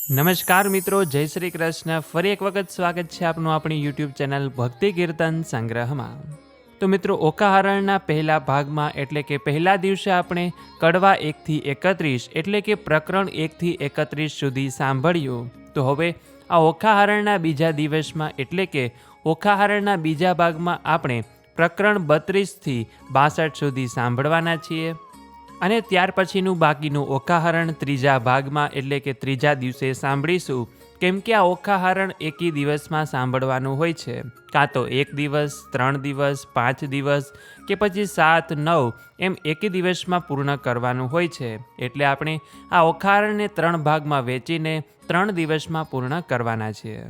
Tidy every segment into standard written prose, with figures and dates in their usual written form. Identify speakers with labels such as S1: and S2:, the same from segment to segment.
S1: નમસ્કાર મિત્રો, જય શ્રી કૃષ્ણ. ફરી એક વખત સ્વાગત છે આપનું આપણી યુટ્યુબ ચેનલ ભક્તિ કીર્તન સંગ્રહમાં. તો મિત્રો, ઓખાહરણના પહેલા ભાગમાં એટલે કે પહેલા દિવસે આપણે કડવા 1 થી 31 એટલે કે પ્રકરણ 1 થી 31 સુધી સાંભળ્યું. તો હવે આ ઓખાહરણના બીજા દિવસમાં એટલે કે ઓખાહરણના બીજા ભાગમાં આપણે પ્રકરણ 32 થી 62 સુધી સાંભળવાના છીએ. અને ત્યાર પછીનું બાકીનું ઓખાહરણ ત્રીજા ભાગમાં એટલે કે ત્રીજા દિવસે સાંભળીશું. કેમ કે આ ઓખાહરણ એકી દિવસમાં સાંભળવાનું હોય છે, કાં તો 1 દિવસ, 3 દિવસ, 5 દિવસ કે પછી 7, 9 એમ એકી દિવસમાં પૂર્ણ કરવાનું હોય છે. એટલે આપણે આ ઓખાહરણને 3 ભાગમાં વહેંચીને 3 દિવસમાં પૂર્ણ કરવાના છીએ.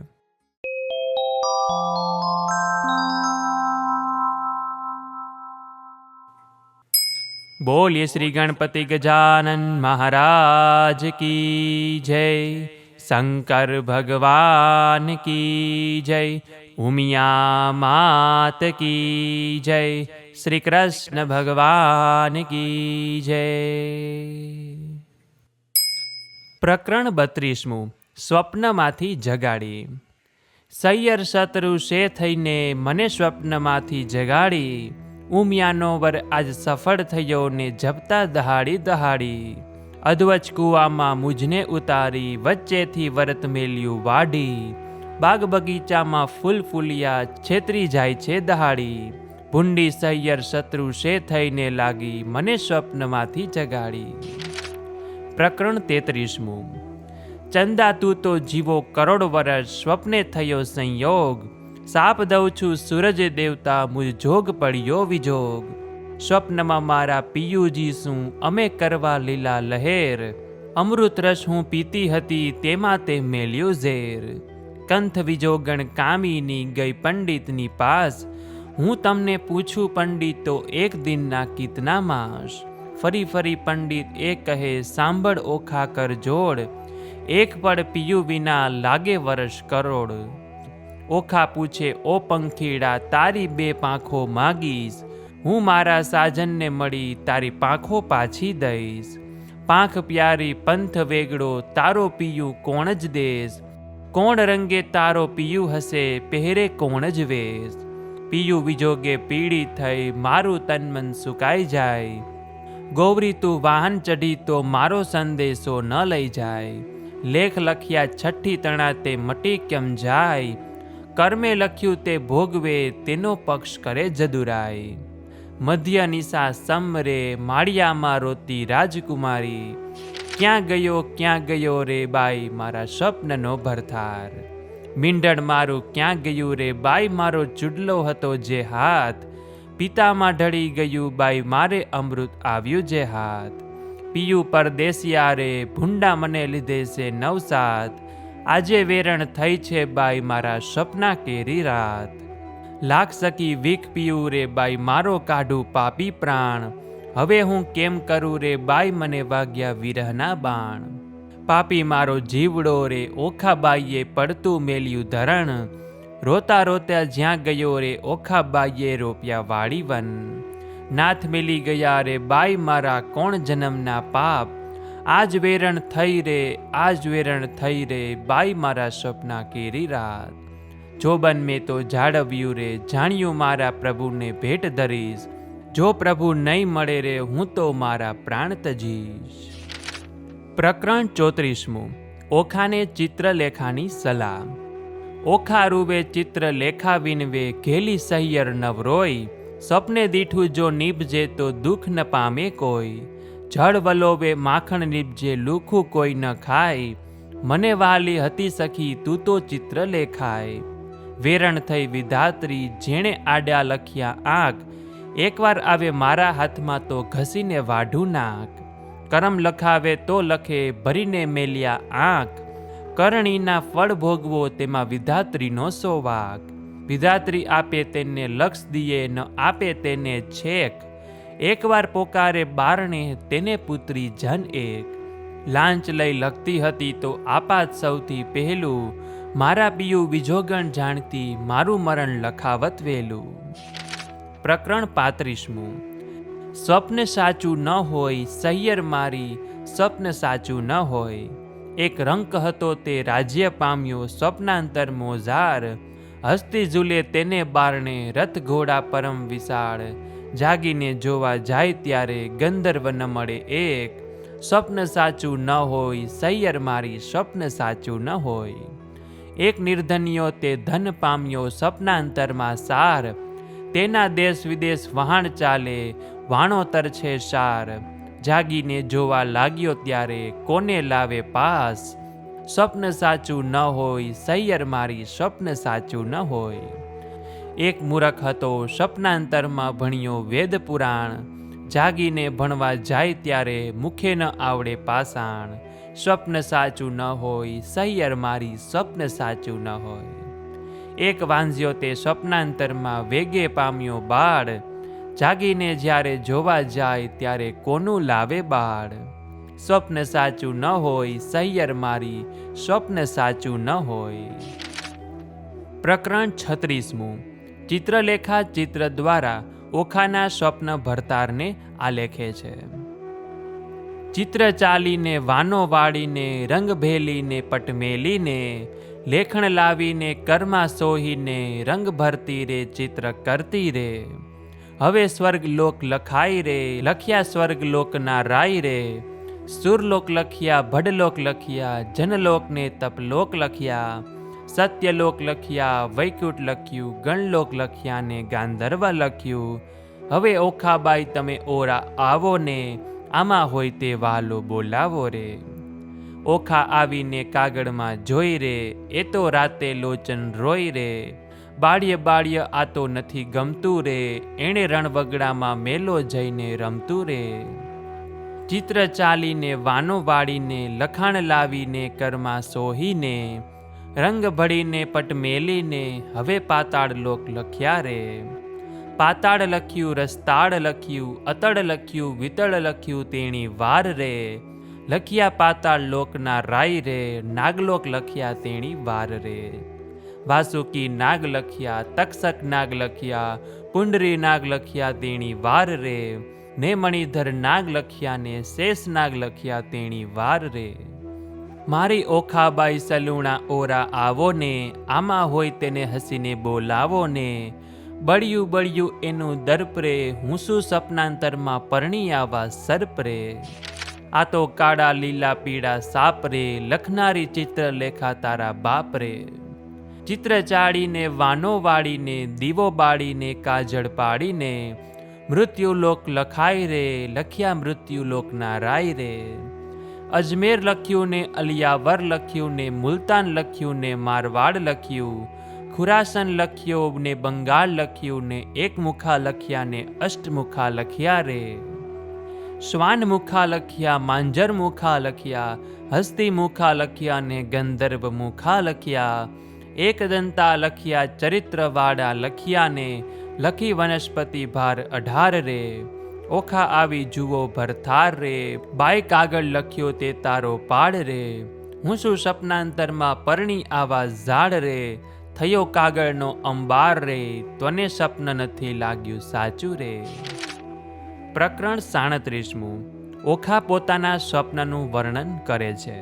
S1: બોલીએ શ્રી ગણપતિ ગજાનન મહારાજ કી જય. શંકર ભગવાન કી જય. ઉમિયા માત કી જય. શ્રી કૃષ્ણ ભગવાન કી જય. પ્રકરણ 32. સ્વપ્નમાંથી જગાડી. સૈયર શત્રુ શે થઈને મને સ્વપ્નમાંથી જગાડી. ઉમિયાનો વર આજ સફળ થયો ને જપતા દહાડી દહાડી. અધવચ કૂવામાં મુજને ઉતારી, વચ્ચેથી વરત મેલ્યું વાઢી. બાગ બગીચામાં ફૂલ ફૂલિયા, છેતરી જાય છે દહાડી. ભૂંડી સૈયર શત્રુ શે થઈને લાગી, મને સ્વપ્નમાંથી જગાડી. પ્રકરણ 33. ચંદા તું તો જીવો કરોડ વર્ષ, સ્વપ્ને થયો સંયોગ. સાપ દઉં છું સૂરજ દેવતા, મુજ જોગ પડ્યો વિજોગ. સ્વપ્નમાં મારા પિયુજી શું અમે કરવા લીલા લહેર. અમૃત રસ હું પીતી હતી તેમાં તે મેલ્યો ઝેર. કંથ વિજોગણ કામિની ગઈ પંડિતની પાસ. હું તમને પૂછું પંડિતો એક દિનના કિતના માસ. ફરી ફરી પંડિત એ કહે સાંભળ ઓખા કર જોડ. એક પળ પિયુ વિના લાગે વર્ષ કરોડ. ઓખા પૂછે ઓ પંખીડા તારી 2 પાંખો માગીશ. હું મારા સાજનને મળી તારી પાંખો પાછી દઈશ. પાંખ પ્યારી પંથ વેગડો તારો પિયું કોણ જ દેશ. કોણ રંગે તારો પિયું હશે પહેરે કોણ જ વેશ. પિયું વિજોગે પીડી થઈ મારું તન મન સુકાઈ જાય. ગૌરી તું વાહન ચઢી તો મારો સંદેશો ન લઈ જાય. લેખ લખ્યા 6ઠી તણા તે મટી કેમ જાય. કર્મે લખ્યું તે ભોગવે તેનો પક્ષ કરે જદુરાય. મધ્ય નિશા સમરે માળિયામાં રોતી રાજકુમારી. ક્યાં ગયો રે બાઈ મારા સ્વપ્નનો ભરથાર. મીંઢણ મારું ક્યાં ગયું રે બાઈ મારો ચૂડલો હતો જે હાથ. પિતામાં ઢળી ગયું બાઈ મારે અમૃત આવ્યું જે હાથ. પિયું પરદેશિયા રે ભૂંડા મને લીધે છે નવસાત. આજે વેરણ થઈ છે બાઈ મારા સપના કેરી રાત. લાખ સકી વીક પીયું રે બાઈ મારો કાઢું પાપી પ્રાણ. હવે હું કેમ કરું રે બાઈ મને વાગ્યા વિરહના બાણ. પાપી મારો જીવડો રે ઓખા બાઈએ પડતું મેલ્યું ધરણ. રોતા રોતા જ્યાં ગયો રે ઓખા બાઈએ રોપ્યા વાડી વન. નાથ મેલી ગયા રે બાઈ મારા કોણ જન્મના પાપ. આજ વેરણ થઈ રે બાઈ મારા સપના કેરી રાત. જોબન મેં તો જાળવ્યું રે જાણ્યું મારા પ્રભુને ભેટ ધરીશ. જો પ્રભુ નહીં મળે રે હું તો મારા પ્રાણ તજીશ. પ્રકરણ 34. ઓખાને ચિત્રલેખાની સલાહ. ઓખા રૂવે ચિત્રલેખા વિનવે ઘેલી સહિયર નવરોય. સપને દીઠું જો નીપજે તો દુઃખ ન પામે કોઈ. જળ વલોવે માખણ નીપજે લુખું કોઈ ન ખાય. મને વાલી હતી સખી તું તો ચિત્ર લેખાય. વેરણ થઈ વિધાત્રી જેણે આડ્યા લખ્યા આંખ. એકવાર આવે મારા હાથમાં તો ઘસીને વાઢું નાક. કરમ લખાવે તો લખે ભરીને મેલ્યા આંખ. કરણીના ફળ ભોગવો તેમાં વિધાત્રીનો સો વાક. વિધાત્રી આપે તેને લક્ષ દિયે ન આપે તેને છેક. એકવાર પોકારે બારણે તેને પુત્રી જન એક. લાંચ લઈ લખતી હતી તો આપાત સૌથી પહેલું. મારા પિયું વિજોગણ જાણતી મારું મરણ લખાવત વેલું. પ્રકરણ 35. સ્વપ્ન સાચું ન હોય સૈયર મારી, સ્વપ્ન સાચું ન હોય. એક રંક હતો તે રાજ્ય પામ્યો સ્વપ્નાંતર મોજાર, હસ્તી ઝૂલે તેને બારણે રથ ઘોડા પરમ વિશાળ, જાગીને જોવા જાય ત્યારે ગંધર્વ ન મળે એક, સ્વપ્ન સાચું ન હોય સૈયર મારી સ્વપ્ન સાચું ન હોય. એક નિર્ધન્યો તે ધન પામ્યો સ્વપ્નાંતરમાં સાર, તેના દેશ વિદેશ વહાણ ચાલે વાણોતર છે સાર, જાગીને જોવા લાગ્યો ત્યારે કોને લાવે પાસ, સ્વપ્ન સાચું ન હોય સૈયર મારી સ્વપ્ન સાચું ન હોય. એક મૂરખ હતો સ્વપ્નાંતરમાં ભણ્યો વેદ પુરાણ, જાગીને ભણવા જાય ત્યારે મુખે ન આવડે પાષાણ, સ્વપ્ન સાચું ન હોય સૈયર મારી સ્વપ્ન સાચું ન હોય. એક વાંઝ્યો તે સ્વપ્નાંતરમાં વેગે પામ્યો બાળ, જાગીને જ્યારે જોવા જાય ત્યારે કોનું લાવે બાળ, સ્વપ્ન સાચું ન હોય સૈયર મારી સ્વપ્ન સાચું ન હોય. પ્રકરણ 36મું. ચિત્રલેખા ચિત્ર દ્વારા ઓખાના સ્વપ્ન ભરતારને આલેખે છે. ચિત્ર ચાલીને વાનો વાળીને રંગ ભેલીને પટમેલીને, લેખણ લાવીને કરમાં સોહીને રંગ ભરતી રે ચિત્ર કરતી રે, હવે સ્વર્ગલોક લખાય રે લખ્યા સ્વર્ગલોકના રાય રે, સુરલોક લખ્યા ભડલોક લખ્યા જનલોકને તપલોક લખ્યા, સત્યલોક લખ્યા વૈકુંઠ લખ્યું ગણલોક લખ્યા ને ગાંધર્વ લખ્યું, હવે ઓખાબાઈ તમે ઓરા આવો ને આમાં હોય તે વાલો બોલાવો રે. ઓખા આવીને કાગળમાં જોઈ રે એ તો રાતે લોચન રોય રે, બાળ્ય બાળ્ય આ તો નથી ગમતું રે એણે રણવગડામાં મેલો જઈને રમતું રે. ચિત્ર ચાલીને વાનો વાળીને લખાણ લાવીને કરમાં સોહીને, રંગ ભળીને પટ મેલીને હવે પાતાળ લોક લખ્યા રે, પાતાળ લખ્યું રસ્તાળ લખ્યું અતળ લખ્યું વિતળ લખ્યું તેણી વાર રે, લખ્યા પાતાળ લોકના રાય રે નાગલોક લખ્યા તેણી વાર રે, વાસુકી નાગ લખ્યા તક્ષક નાગ લખ્યા પુંડરી નાગ લખ્યા તેણી વાર રે, ને મણિધર નાગ લખ્યા ને શેષ નાગ લખ્યા તેણી વાર રે. મારી ઓખાબાઈ સલુણા ઓરા આવો ને આમાં હોય તેને હસીને બોલાવો ને, બળ્યું બળ્યું એનું દર્પ રે હું શું સપનાંતરમાં પરણી આવા સર્પ રે, આ તો કાળા લીલા પીળા સાપ રે લખનારી ચિત્ર લેખા તારા બાપ રે. ચિત્ર ચાળીને વાનો વાળીને દીવો બાળીને કાજળ પાડીને, મૃત્યુલોક લખાય રે લખ્યા મૃત્યુલોકના રાય રે, અજમેર લખ્યું ને અલિયાવર લખ્યું ને મુલતાન લખ્યું ને મારવાડ લખ્યું, ખુરાસન લખ્યો ને બંગાળ લખ્યું ને એકમુખા લખ્યા ને અષ્ટમુખા લખ્યા રે, શ્વાન મુખા લખ્યા માંજર મુખા લખ્યા હસ્તી મુખા લખ્યા ને ગંધર્વ મુખા લખ્યા, એકદંતા લખ્યા ચરિત્રવાડા લખ્યા ને લખી વનસ્પતિ ભાર 18 રે, ઓખા આવી જુઓ ભરથાર રે બાય કાગળ લખ્યો તે તારો પાડ રે, હું શું સપનાંતરમાં પરણી આવા ઝાડ રે, થયો કાગળનો અંબાર રે તને સપન નથી લાગ્યું સાચું રે. પ્રકરણ 37મું. ઓખા પોતાના સ્વપ્નનું વર્ણન કરે છે.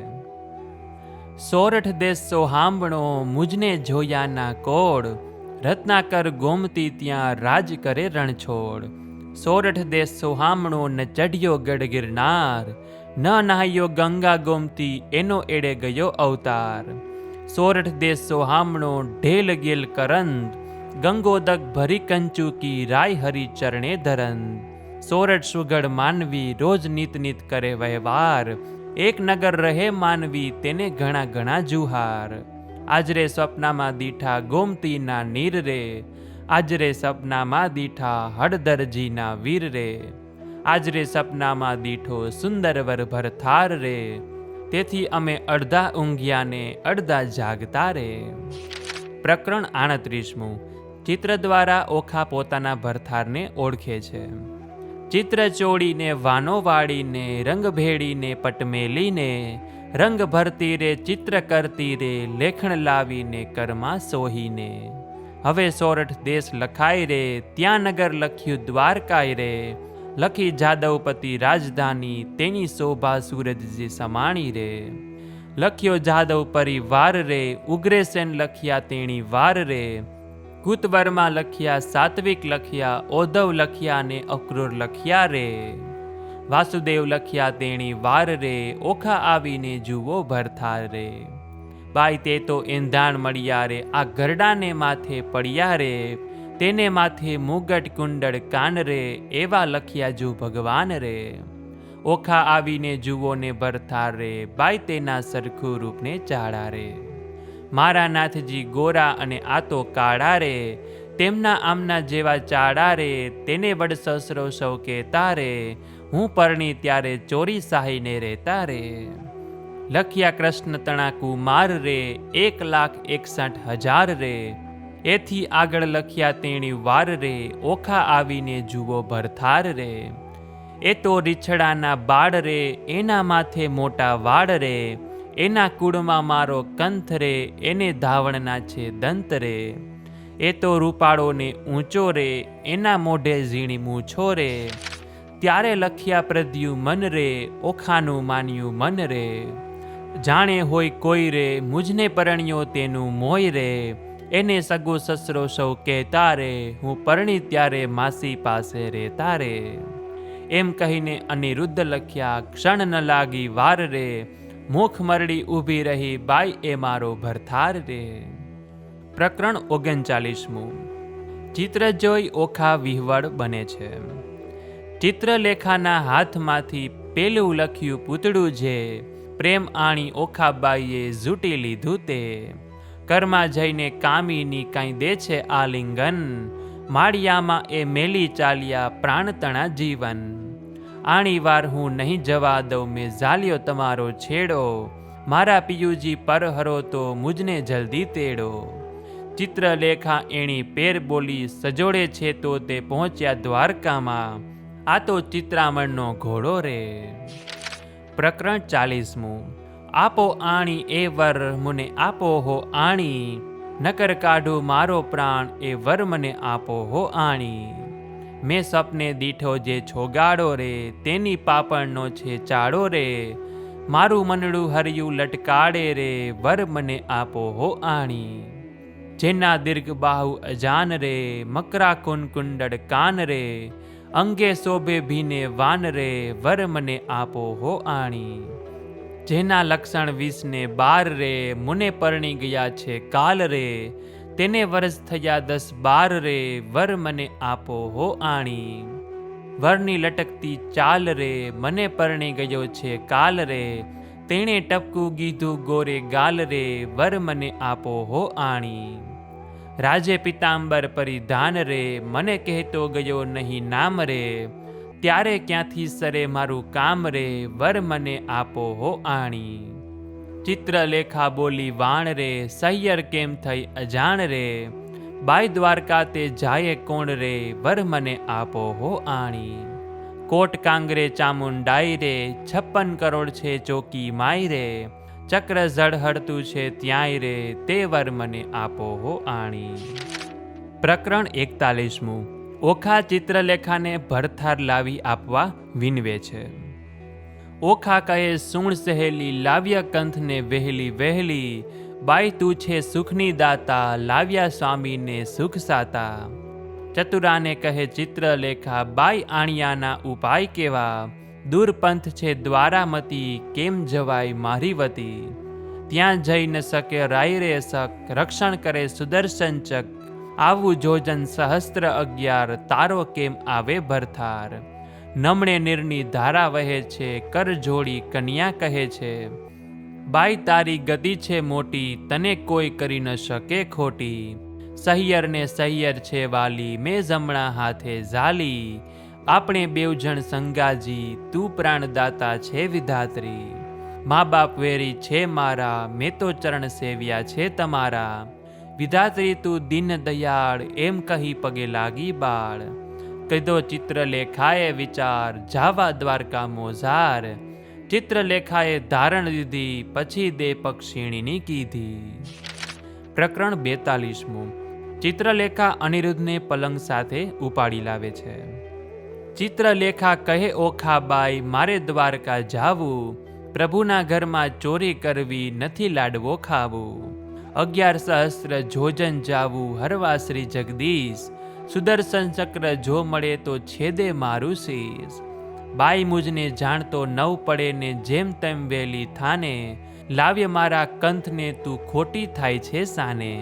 S1: સોરઠ દેશ સોહામણો મુજને જોયાના કોડ, રત્નાકર ગોમતી ત્યાં રાજ કરે રણછોડ, સોરઠ દેશ સોહામણો ન ચઢ્યો ગઢ ગિરનાર, ન નહાયો ગંગા ગોમતી એનો એડે ગયો અવતાર, સોરઠ દેશ સોહામણો ઢેલ ગેલ કરંદ, ગંગોદક ભરી કંચુકી રાય હરી ચરણે ધરંદ, સોરઠ સુગઢ માનવી રોજ નીત નીત કરે વહેવાર, એક નગર રહે માનવી તેને ઘણા ઘણા જુહાર, આજરે સપનામાં દીઠા ગોમતીના નીર રે, આજરે સપનામાં દીઠા હળદરજીના વીર રે, આજરે સપનામાં દીઠો સુંદરવર ભરથાર રે, તેથી અમે અડધા ઊંઘ્યા ને અડધા જાગતા રે. પ્રકરણ 38મું. ચિત્ર દ્વારા ઓખા પોતાના ભરથારને ઓળખે છે. ચિત્ર ચોળીને વાનો વાળીને રંગ ભેળીને પટમેલીને, રંગ ભરતી રે ચિત્ર કરતી રે લેખણ લાવીને કરમાં સોહીને, હવે સોરઠ દેશ લખાય રે ત્યાં નગર લખ્યું દ્વારકાય રે, લખી જાદવપતિ રાજધાની તેની શોભા સૂરજજી સમાણી રે, લખ્યો જાદવ પરિવાર રે, ઉગ્રેસેન લખ્યા તેણી વાર રે, કુતવરમાં લખ્યા, સાત્વિક લખ્યા, ઓધવ લખ્યા ને અક્રૂર લખ્યા રે, વાસુદેવ લખ્યા તેણી વાર રે, ઓખા આવીને જુઓ ભરથાર રે, બાઈ તે તો એંધાણ મળ્યા રે, આ ગરડાને માથે પડ્યા રે, તેને માથે મુગટ કુંડળ કાન રે, એવા લખ્યા જુ ભગવાન રે, ઓખા આવીને જુઓ ને ભરથાર રે, બાઈ તેના સરખું રૂપને ચાળા રે, મારા નાથજી ગોરા અને આ તો કાળા રે, તેમના આમના જેવા ચાળા રે, તેને વડ સસરો સૌ કહેતા રે, હું પરણી ત્યારે ચોરી સાહીને રહેતા રે, લખ્યા કૃષ્ણ તણા કુમાર રે, 1,61,000 રે, એથી આગળ લખ્યા તેણી વાર રે, ઓખા આવીને જુઓ ભરથાર રે, એ તો રીછડાના બાળ રે, એના માથે મોટા વાળ રે, એના કુળમાં મારો કંથ રે, એને ધાવણના છે દંત રે, એ તો રૂપાળો ને ઊંચો રે, એના મોઢે ઝીણી મૂછો રે, ત્યારે લખ્યા પ્રદ્યુ મન રે, ઓખાનું માન્યું મન રે, જાણે હોય કોઈ રે, મુજને પરણ્યો તેનું મોય રે, એને સગો સસરો સૌ કહેતા રે, હું પરણી ત્યારે માસી પાસે રહેતા રે, એમ કહીને અનિરુદ્ધ લખ્યા, ક્ષણ ન લાગી વાર રે, મુખ મરડી ઊભી રહી, બાઈ એ મારો ભરથાર રે. પ્રકરણ 39. ચિત્ર જોઈ ઓખા વિહવળ બને છે. ચિત્રલેખાના હાથમાંથી પેલું લખ્યું પૂતળું જે, પ્રેમ આણી ઓખાબાઈએ ઝૂંટી લીધું તે, ઘરમાં જઈને કામીની કાંઈ દે છે આલિંગન, માળિયામાં એ મેલી ચાલ્યા પ્રાણતણા જીવન, આણી વાર હું નહીં જવા દઉં, મેં ઝાલ્યો તમારો છેડો, મારા પિયુજી પર હરો તો મુજને જલ્દી તેડો, ચિત્રલેખા એણી પેર બોલી, સજોડે છે તો તે પહોંચ્યા દ્વારકામાં, આ તો ચિત્રામણનો ઘોડો રે. પ્રકરણ 40. આપો આણી એ વર મને આપો હો આણી, નકર કાઢું મારો પ્રાણ એ વર મને આપો હો આણી, મેં સપને દીઠો જે છોગાડો રે, તેની પાપણનો છે ચાળો રે, મારું મનડું હરિયું લટકાડે રે, વર મને આપો હો આણી, જેના દીર્ઘ બાહુ અજાન રે, મકરા કુંડળ કાન રે, અંગે શોભે ભીને વાન રે, વર મને આપો હો આણી, જેના લક્ષણ 20 ને 12 રે, મુને પરણી ગયા છે કાલ રે, તેને વર્ષ થયા 10-12 રે, વર મને આપો હો આણી, વરની લટકતી ચાલ રે, મને પરણી ગયો છે કાલ રે, તેણે ટપકું ગીધું ગોરે ગાલ રે, વર મને આપો હો આણી, રાજે પિતાંબર પરિધાન રે, મને કહેતો ગયો નહીં નામ રે, ત્યારે ક્યાંથી સરે મારું કામ રે, વર મને આપો હો આણી, ચિત્રલેખા બોલી વાણ રે, સૈયર કેમ થઈ અજાણ રે, બાઈ દ્વારકા તે જાય કોણ રે, વર મને આપો હો આણી, કોટ કાંગરે ચામુંડાઈ રે, 56 કરોડ છે ચોકી માઈ રે, ચક્ર ઝળહળતું છે ત્યાંય રે, તે વર મને આપો હો આણી. પ્રકરણ 41. ઓખા ચિત્રલેખાને ભરથાર લાવી આપવા વિનવે છે. ઓખા કહે સુણ સહેલી, લાવ્યા કંથને વહેલી વહેલી, બાઈ તું છે સુખની દાતા, લાવ્યા સ્વામીને સુખ સાતા, ચતુરાને કહે ચિત્રલેખા, બાઈ આણિયાના ઉપાય કેવા, દૂર પંથ છે દ્વારામતી, કેમ જવાય મારી વતી, ત્યાં જઈ ન શકે રાય રે શક, રક્ષણ કરે સુદર્શન ચક, આવું જોજન સહસ્ત્ર 11, તારો કેમ આવે ભરથાર, નમણે નીરની ધારા વહે છે, કર જોડી કન્યા કહે છે, બાઈ તારી ગતિ છે મોટી, તને કોઈ કરી ન શકે ખોટી, સહિયર ને સહિયર છે વાલી, મેં જમણા હાથે ઝાલી, આપણે બેવ જણ સંગાજી, તું પ્રાણદાતા છે વિધાત્રી, મા બાપ વેરી છે મારા, મેં તો ચરણ સેવ્યા છે તમારા, વિધાત્રી તું દીન દયાળ, એમ કહી પગે લાગી બાળ, કીધો ચિત્રલેખાએ વિચાર, જાવા દ્વારકા મોઝાર, ચિત્રલેખાએ ધારણ દીધી, પછી દે પક્ષીણીની કીધી. પ્રકરણ 42. ચિત્રલેખા અનિરુદ્ધને પલંગ સાથે ઉપાડી લાવે છે. ચિત્રલેખા કહે ઓખાબાઈ, મારે દ્વારકા જાવું, પ્રભુના ઘરમાં ચોરી કરવી, નથી લાડવો ખાવું. 11 સહસ્ત્ર જોજન જાવું, હરવા શ્રી જગદીશ. સુદર્શન ચક્ર જો મળે તો છેદે મારું શીશ. બાઈ મુજને જાણતો નવ પડે ને જેમ તેમ વેલી થાને. લાવ્ય મારા કંથને તું ખોટી થાય છે સાને.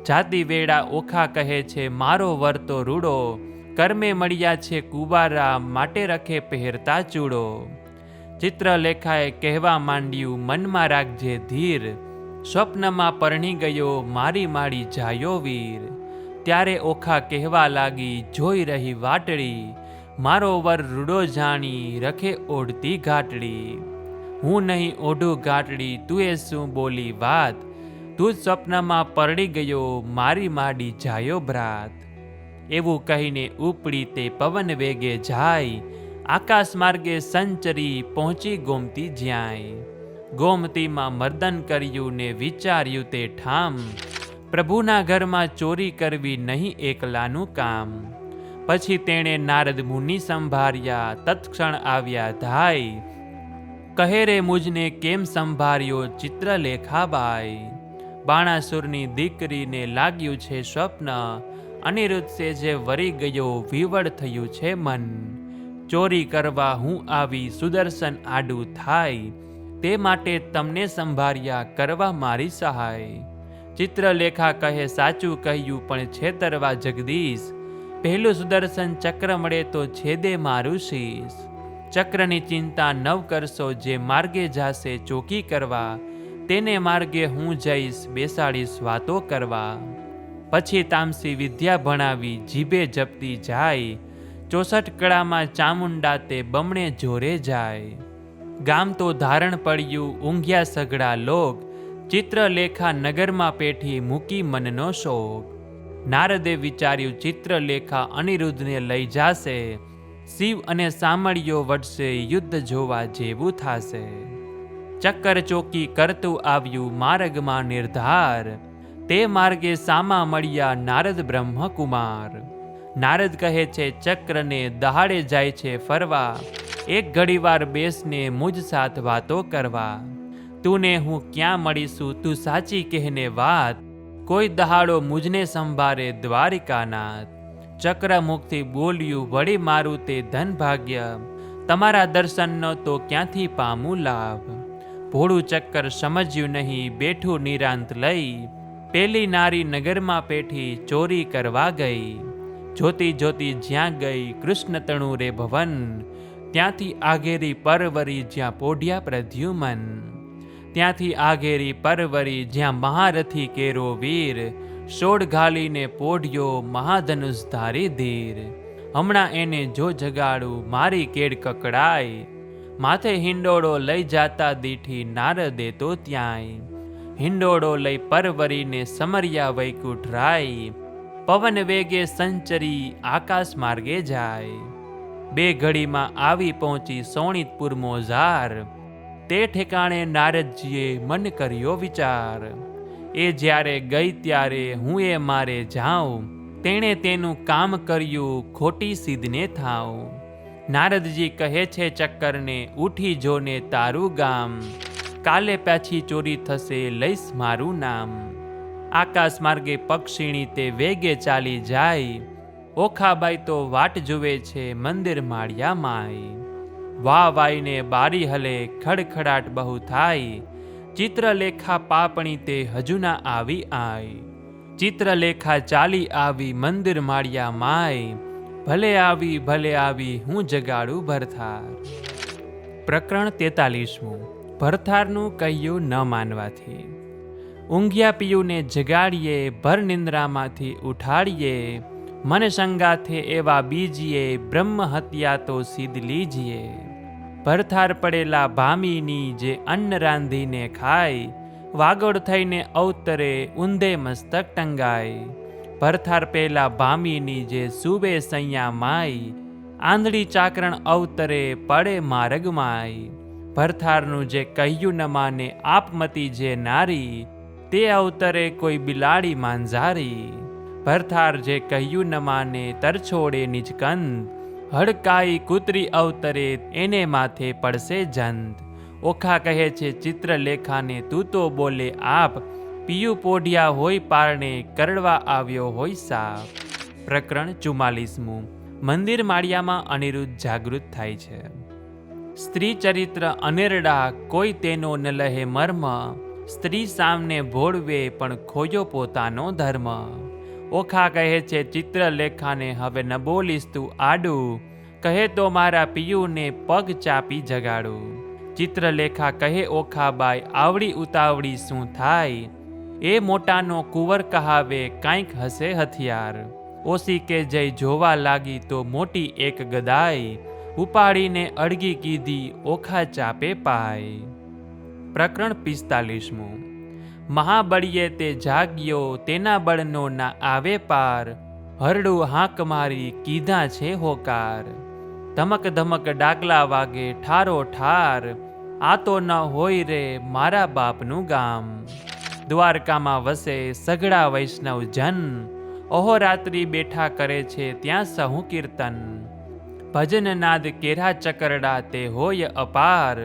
S1: જાતિ વેડા ઓખા કહે છે મારો વર તો રૂડો. કર્મે મળ્યા છે કુવારા, માટે રખે પહેરતા ચૂડો. ચિત્રલેખાએ કહેવા માંડ્યું મનમાં રાખજે ધીર. સ્વપ્નમાં પરણી ગયો મારી માડી જાયો વીર. ત્યારે ઓખા કહેવા લાગી જોઈ રહી વાટડી. મારો વર રૂડો જાણી રખે ઓઢતી ઘાટડી. હું નહીં ઓઢું ઘાટડી, તું એ શું બોલી વાત. તું જ સ્વપ્નમાં પરણી ગયો મારી માડી જાયો ભ્રાત. એવું કહીને ઉપડી તે પવન વેગે જાય. આકાશ માર્ગે સંચરી પહોંચી ગોમતી જ્યાંય. ગોમતીમાં મર્દન કર્યું ને વિચાર્યું તે ઠામ. પ્રભુના ઘરમાં ચોરી કરવી નહીં એકલાનું કામ. પછી તેણે નારદ મુનિ સંભાળ્યા, તત્ક્ષણ આવ્યા ધાય. કહે રે મુજને કેમ સંભાળ્યો ચિત્રલેખાબાઈ. બાણાસુરની દીકરીને લાગ્યું છે સ્વપ્ન. અનિરુદ્ધ સેજે વરી ગયો વિવળ થયું છે મન. ચોરી કરવા હું આવી સુદર્શન આડું થાય. તે માટે તમને સંભાળ્યા કરવા મારી સહાય. ચિત્રલેખા કહે સાચું કહ્યું પણ છેતરવા જગદીશ. પહેલું સુદર્શન ચક્ર મળે તો છેદે મારું શીશ. ચક્રની ચિંતા નવ કરશો, જે માર્ગે જાશે ચોકી કરવા. તેને માર્ગે હું જઈશ બેસાડીશ વાતો કરવા. પછી તામસી વિદ્યા ભણાવી જીભે જપતી જાય. 64 કળામાં ચામુંડા તે બમણે જોરે જાય. ગામ તો ધારણ પડ્યું ઊંઘ્યા સઘળા લોક. ચિત્રલેખા નગરમાં પેઠી મૂકી મનનો શોક. નારદે વિચાર્યું ચિત્રલેખા અનિરુદ્ધને લઈ જાશે. શિવ અને સામળીઓ વટશે, યુદ્ધ જોવા જેવું થાશે. ચક્કર ચોકી કરતું આવ્યું માર્ગમાં નિર્ધાર. તે માર્ગે સામા મળ્યા નારદ બ્રહ્મકુમાર. નારદ કહે છે ચક્રને દહાડે જાય છે ફરવા. એક ઘડીવાર બેસને મુજ સાથ વાતો કરવા. તુને હું ક્યાં મળીશું, તું સાચી કહેને વાત. કોઈ દહાડો મુજને સંભારે દ્વારિકાનાથ. ચક્ર મુખથી બોલ્યું વળી મારું તે ધન ભાગ્ય. તમારા દર્શનનો તો ક્યાંથી પામું લાભ. ભોળું ચક્કર સમજ્યું નહીં બેઠું નિરાંત લઈ. પેલી નારી નગરમાં પેઠી ચોરી કરવા ગઈ. જોતી જોતી જ્યાં ગઈ કૃષ્ણ તણુ રે ભવન. ત્યાંથી આગેરી પરવરી જ્યાં પોઢ્યા પ્રદ્યુમન. ત્યાંથી આગેરી પરવરી જ્યાં મહારથી કેરો વીર. સોડ ઘાલીને પોઢ્યો મહાધનુષ ધારી ધીર. હમણાં એને જો જગાડું મારી કેડ કકડાય. માથે હિંડોળો લઈ જાતા દીઠી નારદે તો ત્યાંય. હિંડોળો લઈ પરવરીને સમર્યા વૈકુંઠ રાય. પવન વેગે સંચરી આકાશ માર્ગે જાય. 2 ઘડીમાં આવી પહોંચી સોણિતપુર મોજાર. તે ઠેકાણે નારદજીએ મન કર્યો વિચાર. એ જ્યારે ગઈ ત્યારે હું એ મારે જાઉં. તેણે તેનું કામ કર્યું ખોટી સિદ્ધને થાઉં. નારદજી કહે છે ચક્કરને ઉઠી જોને તારું ગામ. કાલે પાછી ચોરી થશે લઈશ મારું નામ. આકાશ માર્ગે પક્ષીણી તે વેગે ચાલી જાય. ઓખાબાઈ તો વાટ જુએ છે મંદિર માળિયા માય. વાહ વાઈને બારી હલે ખડખડાટ બહુ થાય. ચિત્રલેખા પાપણી તે હજુ ના આવી આય. ચિત્રલેખા ચાલી આવી મંદિર માળિયા માય. ભલે આવી હું જગાડું ભરથાર. પ્રકરણ 43. ભરથારનું કહ્યું ન માનવાથી. ઊંઘ્યા પિયુને જગાડીએ, ભર નિંદ્રામાંથી ઉઠાડીએ. મન સંગાથે એવા બીજીએ, બ્રહ્મ હત્યા તો સિદ્ધ લીજીએ. ભરથાર પડેલા ભામીની જે અન્ન રાંધીને ખાય. વાગોળ થઈને અવતરે ઊંધે મસ્તક ટંગાય. ભરથાર પેલા ભામીની જે સુવે સૈયા માય. આંધળી ચાકરણ અવતરે પડે માર્ગમાય. ભરથારનું જે કહ્યું ન માને આપમતી જે નારી. તે અવતરે કોઈ બિલાડી માંઝારી. ભરથાર જે કહ્યું ન માને તરછોડે નિજકંદ. હડકાઈ કૂતરી અવતરે એને માથે પડશે જંત. ઓખા કહે છે ચિત્રલેખાને, તું તો બોલે આપ, પિયું પોઢિયા હોય પારણે, કરડવા આવ્યો હોય સાપ. પ્રકરણ 44. મંદિર માળિયામાં અનિરુદ્ધ જાગૃત થાય છે. સ્ત્રી ચરિત્ર અનેરડા, કોઈ તેનો ન લહે મર્મ, સ્ત્રી સામને ભોળવે પણ ખોયો પોતાનો ધર્મ. ઓખા કહે છે ચિત્રલેખાને, હવે ન બોલીશ તું આડું, કહે તો મારા પિયુને પગ ચાપી જગાડું. ચિત્રલેખા કહે ઓખાબાઈ, આવડી ઉતાવળી શું થાય, એ મોટાનો કુંવર કહાવે, કાંઈક હશે હથિયાર. ઓસી કે જય જોવા લાગી તો મોટી એક ગદાઈ, ઉપાડીને અડગી કીધી ઓખા ચાપે પાય. પ્રકરણ 45. મહાબળીએ તે જાગ્યો, તેના બળનો ના આવે પાર, હરડું હાંક મારી કીધા છે હોકાર. ધમક ધમક ડાકલા વાગે ઠારો ઠાર, આ તો ન હોય રે મારા બાપનું ગામ. દ્વારકામાં વસે સઘળા વૈષ્ણવ જન, અહોરાત્રિ બેઠા કરે છે ત્યાં સહુ કીર્તન. ભજન નાદ કેરા ચકરડા તે હોય અપાર,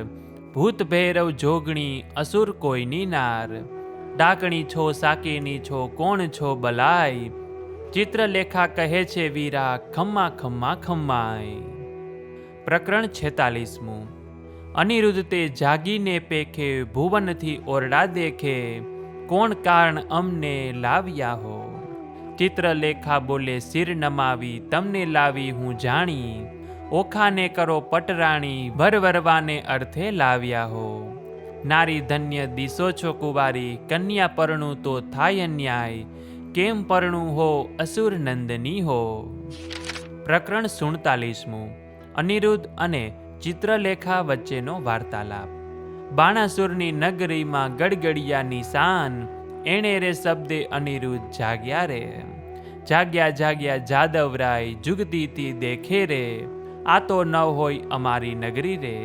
S1: ભૂત ભૈરવ જોગણી અસુર કોઈની નાર. ડાકણી છો સાકીની છો કોણ છો બલાય, ચિત્રલેખા કહે છે વીરા ખમ્મા ખમ્મા ખમ્માય. પ્રકરણ 46. અનિરુદ્ધ તે જાગીને પેખે, ભુવનથી ઓરડા દેખે, કોણ કારણ અમને લાવ્યા હો. ચિત્રલેખા બોલે શિર નમાવી, તમને લાવી હું જાણી, ઓખાને કરો પટરાણી, વરવરવાને અર્થે લાવ્યા હો. નારી ધન્ય દિશો છો કુંવારી, કન્યા પરણું તો થાય અન્યાય, કેમ પરણું હો અસુર નંદની હો. પ્રકરણ 47. અનિરુદ્ધ અને ચિત્રલેખા વચ્ચેનો વાર્તાલાપ. બાણાસુરની નગરીમાં ગડગડિયા નિશાન, એણે રે શબ્દે અનિરુદ્ધ જાગ્યા રે. જાગ્યા જાગ્યા જાદવરાય, જુગતીથી દેખે રે, આ તો ન હોય અમારી નગરી રે.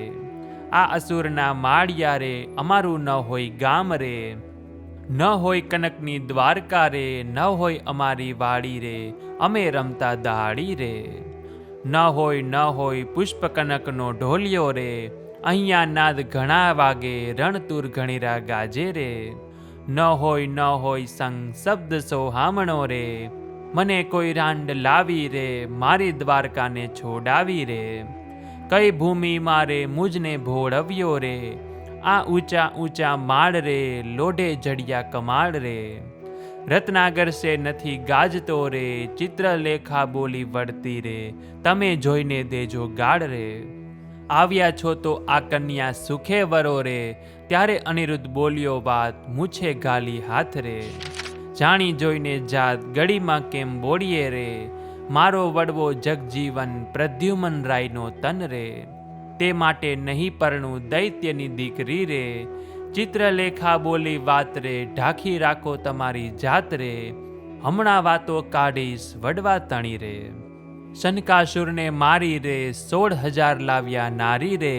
S1: આ અસુરના માળિયા રે, અમારું ન હોય ગામ રે. ન હોય કનકની દ્વારકા રે, ન હોય અમારી વાડી રે, અમે રમતા દહાડી રે. ન હોય પુષ્પ કનકનો ઢોલિયો રે, અહીંયા નાદ ઘણા વાગે, રણતુર ઘણીરા ગાજે રે. ન હોય સંગ શબ્દ સોહામણો રે, મને કોઈ રાંડ લાવી રે, મારી દ્વારકાને છોડાવી રે. કઈ ભૂમિ મારે મુજને ભોળવ્યો રે, આ ઊંચા ઊંચા માળ રે, લોઢે જડિયા કમાડ રે. રત્નાગર સે નથી ગાજતો રે, ચિત્રલેખા બોલી વળતી રે, તમે જોઈને દેજો ગાળ રે. આવ્યા છો તો આ કન્યા સુખે વરો રે, ત્યારે અનિરુદ્ધ બોલ્યો વાત, મૂછે ગાલી હાથ રે. જાણી જોઈને જાત ગળીમાં કેમ બોડીએ રે, મારો વડવો જગજીવન પ્રદ્યુમન રાયનો તન રે. તે માટે નહીં પરણું દૈત્યની દીકરી રે. ચિત્રલેખા બોલી વાત રે, ઢાંકી રાખો તમારી જાત રે, હમણાં વાતો કાઢીશ વડવા તણી રે. શનકાસુરને મારી રે, 16,000 લાવ્યા નારી રે,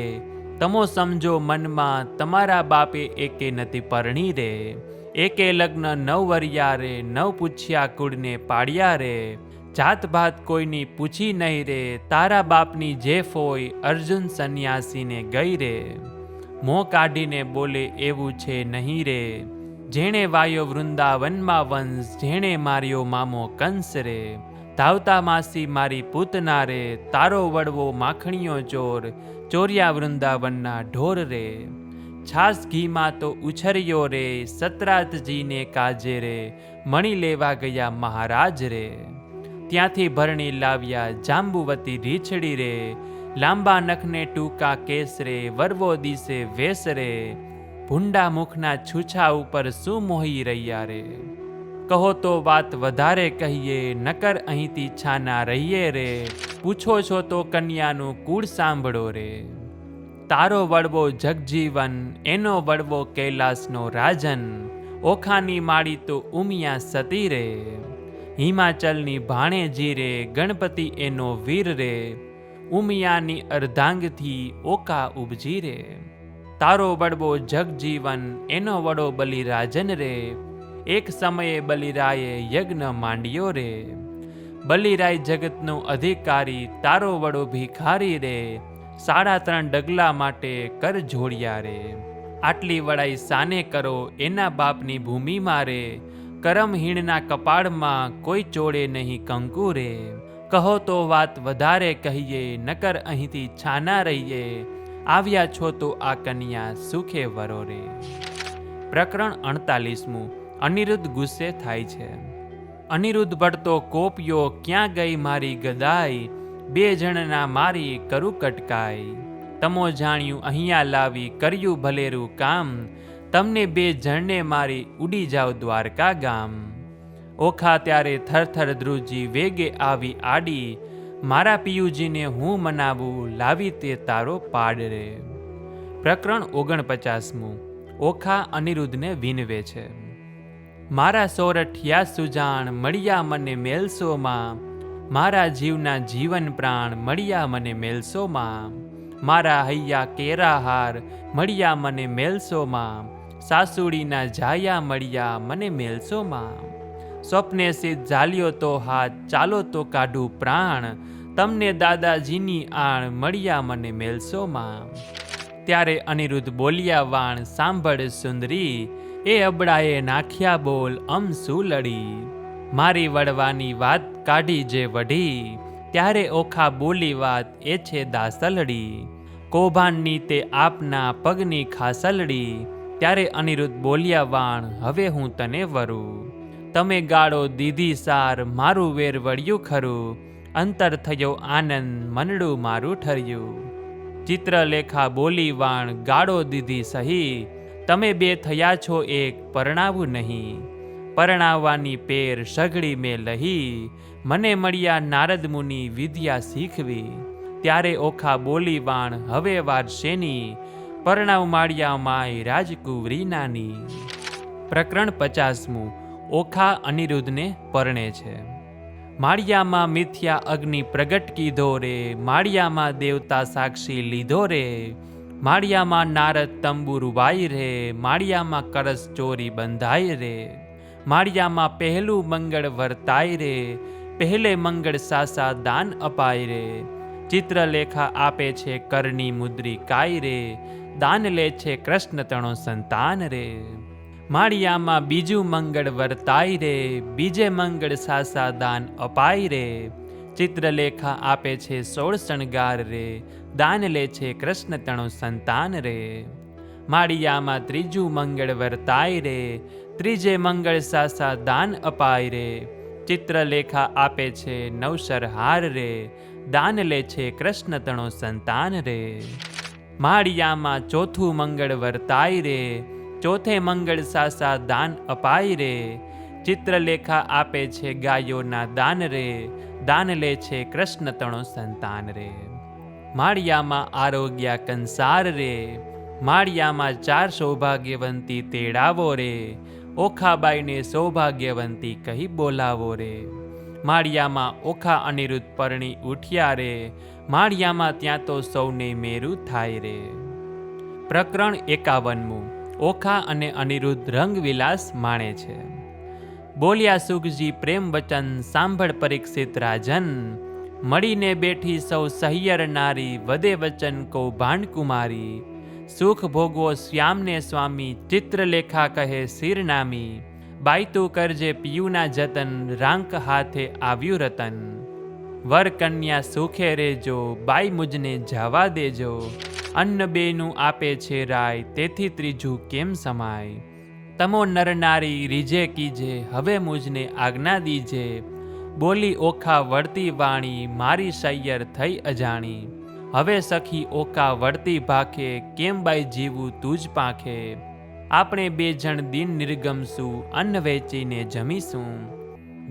S1: તમો સમજો મનમાં તમારા બાપે એકે નથી પરણી રે. એકે લગ્ન 9 વર્યા રે, 9 પૂછ્યા કુળને પાડ્યા રે, જાત ભાત કોઈની પૂછી નહીં રે, તારા બાપની જે ફોય અર્જુન સંન્યાસીને ગઈ રે. મોં કાઢીને બોલે એવું છે નહીં રે, જેણે વાયો વૃંદાવનમાં વંશ, જેણે માર્યો મામો કંસ રે. ધાવતા માસી મારી પૂતના રે, તારો વડવો માખણીયો ચોર, ચોર્યા વૃંદાવનના ઢોર રે. છાસ ઘીમાં તો ઉછર્યો રે, સતરાથજીને કાજે રે, મણી લેવા ગયા મહારાજ રે. ત્યાંથી ભરણી લાવ્યા જાંબુવતી રીછડી રે, લાંબા નખને ટૂંકા કેસ રે, વરવો દિશે વેસ રે. ભૂંડા મુખના છૂછા ઉપર શું મોહી રહ્યા રે. કહો તો વાત વધારે કહીએ, નકર અહીંથી છાના રહીએ રે. પૂછો છો તો કન્યાનું કુળ સાંભળો રે. તારો વડવો જગજીવન, એનો વડવો કૈલાસનો રાજન, ઓખાની માળી તો ઉમિયા સતી રે. હિમાચલની ભાણેજી રે, ગણપતિ એનો વીર રે, ઉમિયાની અર્ધાંગથી ઓકા ઉપજી રે. તારો વડવો જગજીવન, એનો વડો બલિરાજન રે, એક સમયે બલિરાયે યજ્ઞ માંડ્યો રે. બલિરાય જગતનો અધિકારી, તારો વડો ભિખારી રે, 3.5 ડગલા માટે કર જોડિયા રે. આટલી વડાઈ સાને કરો એના બાપની ભૂમિ મારે, કરમહીણના કપાળમાં કોઈ ચોડે નહીં કંકુ રે. કહો તો વાત વધારે કહીએ, નકર અહીંથી છાના રહીએ, આવ્યા છો તો આ કન્યા સુખે વરો રે. પ્રકરણ 48. અનિરુદ્ધ ગુસ્સે થાય છે. અનિરુદ્ધ પડતો કોપિયો, ક્યાં ગઈ મારી ગદાઈ, 2 જણના મારી કરું કટકાઈ. તમો જાણ્યું અહીંયા લાવી, કર્યું ભલેરું કામ, તમને 2 જણને મારી ઉડી જાવ દ્વારકા ગામ. ઓખા ત્યારે થરથર ધ્રુજી, વેગે આવી આડી, મારા પિયુજીને હું મનાવું, લાવી તે તારો પાડ રે. પ્રકરણ 49. ઓખા અનિરુદ્ધને વિનવે છે. મારા સોરઠિયા સુજાણ, મળ્યા મને મેલસોમાં, મારા જીવના જીવન પ્રાણ, મળ્યા મને મેલસોમાં. મારા હૈયા કેરા હાર, મળ્યા મને મેલસોમાં, સાસુડીના જાયા મળ્યા મને મેલસોમાં. સ્વપ્ને સિદ્ધ ઝાલ્યો તો હાથ, ચાલો તો કાઢું પ્રાણ, તમને દાદાજીની આણ, મળ્યા મને મેલસોમાં. ત્યારે અનિરુદ્ધ બોલ્યા વાણ, સાંભળ સુંદરી, એ અબડાએ નાખ્યા બોલ શું લડી. મારી વડવાની વાત કાઢી જે વઢી, ત્યારે ઓખા બોલી વાત એ છે દાસલડી. કૌભાંડની તે આપના પગની ખાસલડી, ત્યારે અનિરુદ્ધ બોલ્યા વાણ, હવે હું તને વરું. તમે ગાળો દીધી સાર, મારું વેર વળ્યું ખરું, અંતર થયો આનંદ, મનડું મારું ઠર્યું. ચિત્રલેખા બોલી વાણ, ગાળો દીધી સહી, તમે 2 થયા છો એક, પરણાવું નહીં. પરણાવવાની પેર સઘળી મેં લહી, મને મળ્યા નારદ મુનિ વિદ્યા શીખવી. ત્યારે ઓખા બોલી વાણ, હવે વાર શેની, પરણાવ માળિયા માય રાજકુંવરી નાની. પ્રકરણ 50. ઓખા અનિરુદ્ધને પરણે છે. માળિયામાં મિથ્યા અગ્નિ પ્રગટ કીધો રે, માળિયામાં દેવતા સાક્ષી લીધો રે. માળિયામાં નારદ તંબુર વાય રે, માળિયામાં કરસ ચોરી બંધાય રે. માળિયામાં પહેલું મંગળ વર્તાય રે, પહેલે મંગળ સાસા દાન અપાય રે. ચિત્રલેખા આપે છે કરની મુદ્રી કાય રે, દાન લે છે કૃષ્ણ તણો સંતાન રે. માળિયામાં બીજું મંગળ વર્તાય રે, બીજે મંગળ સાસા દાન અપાય રે. ચિત્રલેખા આપે છે 16 શણગાર રે, દાન લે છે કૃષ્ણ તણો સંતાન રે. માળિયામાં ત્રીજું મંગળ વર્તાય રે, ત્રીજે મંગળ સાસા દાન અપાય રે. ચિત્રલેખા આપે છે 9 હાર રે, દાન લે છે કૃષ્ણ તણો સંતાન રે. માળિયામાં ચોથું મંગળ વર્તાય રે, ચોથે મંગળ સાસા દાન અપાય રે. ચિત્રલેખા આપે છે ગાયોના દાન રે, દાન લે છે કૃષ્ણ તણો સંતાન રે. માળિયામાં આરોગ્યા કંસાર રે, માળિયામાં 4 સૌભાગ્યવંતી તેડાવો રે. ઓખાબાઈને સૌભાગ્યવંતી કહી બોલાવો રે. માળિયામાં ઓખા અનિરુદ્ધ પરણી ઉઠ્યા રે, માળિયામાં ત્યાં તો સૌને મેરું થાય રે. પ્રકરણ 51. ઓખા અને અનિરુદ્ધ રંગવિલાસ માણે છે. બોલ્યા સુખજી પ્રેમ વચન, સાંભળ પરીક્ષિત રાજન, મળીને બેઠી સૌ સહિયર નારી, વધે વચન કૌભાંડ કુમારી. સુખ ભોગવો શ્યામને સ્વામી, ચિત્રલેખા કહે શિરનામી. બાયતું કરજે પિયુના જતન, રાંક હાથે આવ્યું રતન. વર કન્યા સુખે રેજો, બાઈ મુજને જવા દેજો. અન્ન બેનું આપે છે રાય, તેથી ત્રીજું કેમ સમાય. તમો નર નારી રીજે કીજે, હવે મુજને આજ્ઞા દીજે. બોલી ઓખા વળતી વાણી, મારી સૈયર થઈ અજાણી. હવે સખી ઓકા વળતી ભાખે, કેમ બાઈ જીવું તુજ પાંખે. આપણે 2 જણ દિન નિર્ગમશું, અન્ન વેચીને જમીશું.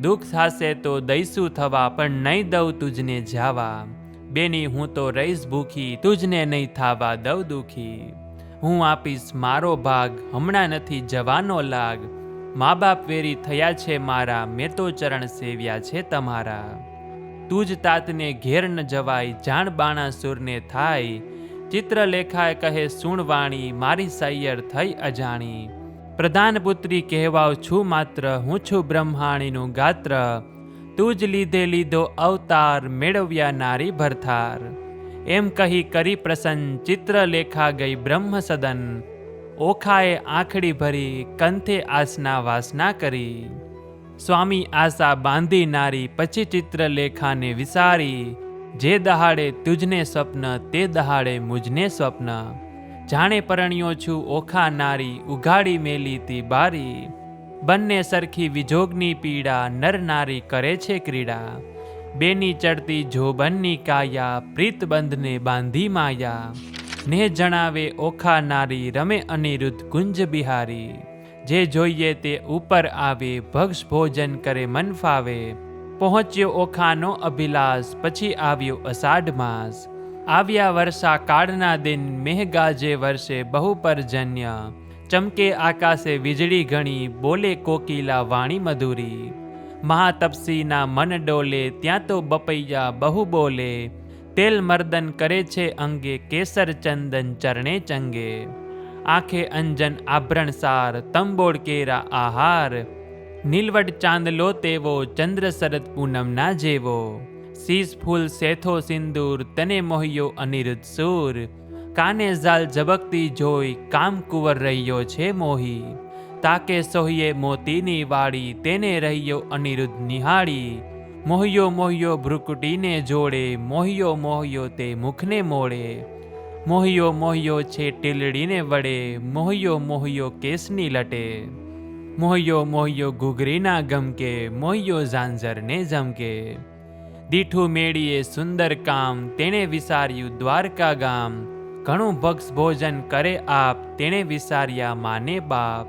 S1: દુઃખ થાશે તો દઈશું થવા, પણ નહીં દઉં તુજને જાવા. બેની હું તો રહીશ ભૂખી, તુજને નહીં થાવા દઉં દુખી. હું આપીશ મારો ભાગ, હમણાં નથી જવાનો લાગ. મા બાપ વેરી થયા છે મારા, મેં તો ચરણ સેવ્યા છે તમારા. તુજ તાતને ઘેર ન જવાય, જાણ બાણાસુરને થાય. ચિત્રલેખાએ કહે સુણવાણી, મારી સૈયર થઈ અજાણી. પ્રધાન પુત્રી કહેવાવ છું માત્ર, હું છું બ્રહ્માણીનું ગાત્ર. તું જ લીધે લીધો અવતાર, મેળવ્યા નારી ભરથાર. એમ કહી કરી પ્રસન્ન ચિત્રલેખા ગઈ બ્રહ્મ સદન. ઓખાએ આંખડી ભરી કંથે આસના વાસના કરી. સ્વામી આશા બાંધી નારી પછી ચિત્રલેખાને વિસારી. જે દહાડે તુજને સ્વપ્ન તે દહાડે મુજને સ્વપ્ન. જાણે પરણ્યો છું ઓખા નારી ઉઘાડી મેલી તી બારી. બંને સરખી વિજોગની પીડા નર નારી કરે છે ક્રીડા. બેની ચડતી જોબનની કાયા પ્રીતબંધને બાંધી માયા. ને જણાવે ઓખા નારી રમે અનિરુદ્ધ કુંજ બિહારી. જે જોઈએ તે ઉપર આવે ભક્ષ ભોજન કરે મન ફાવે. પહોંચ્યો ઓખાનો અભિલાષ પછી આવ્યો અષાઢ માસ. આવ્યા વર્ષા કાળના દિન મેઘગાજે વર્ષે બહુ પરજન્ય. ચમકે આકાશે વીજળી ઘણી બોલે કોકિલા વાણી મધુરી. મહાતપસીના મન ડોલે ત્યાં તો બપૈયા બહુ બોલે. તેલ મર્દન કરે છે અંગે કેસર ચંદન ચરણે ચંગે. આંખે અંજન આભરણ સાર તંબોળ કેરા આહાર. નીલવટ ચાંદલો તેવો ચંદ્ર શરદ પૂનમના જેવો. શીશ ફૂલ સેથો સિંદૂર તને મોહ્યો અનિરુદ્ધ સૂર. કાને ઝાલ ઝબકતી જોઈ કામ કુંવર રહ્યો છે મોહી. તાકે સોહીએ મોતીની વાડી તેને રહ્યો અનિરુદ્ધ નિહાળી. મોહ્યો મોહ્યો ભ્રુકુટીને જોડે મોહ્યો મોહ્યો તે મુખને મોડે. મોહ્યો મોહ્યો છે ટીલડીને વડે મોહ્યો મોહ્યો કેસની લટે. મોહ્યો મોહ્યો ઘૂઘરીના ગમકે મોહ્યો ઝાંઝરને ઝમકે. દીઠું મેળીએ સુંદર કામ તેણે વિસાર્યું દ્વારકા ગામ. ઘણું ભક્ષ ભોજન કરે આપ તેણે વિસાર્યા માને બાપ.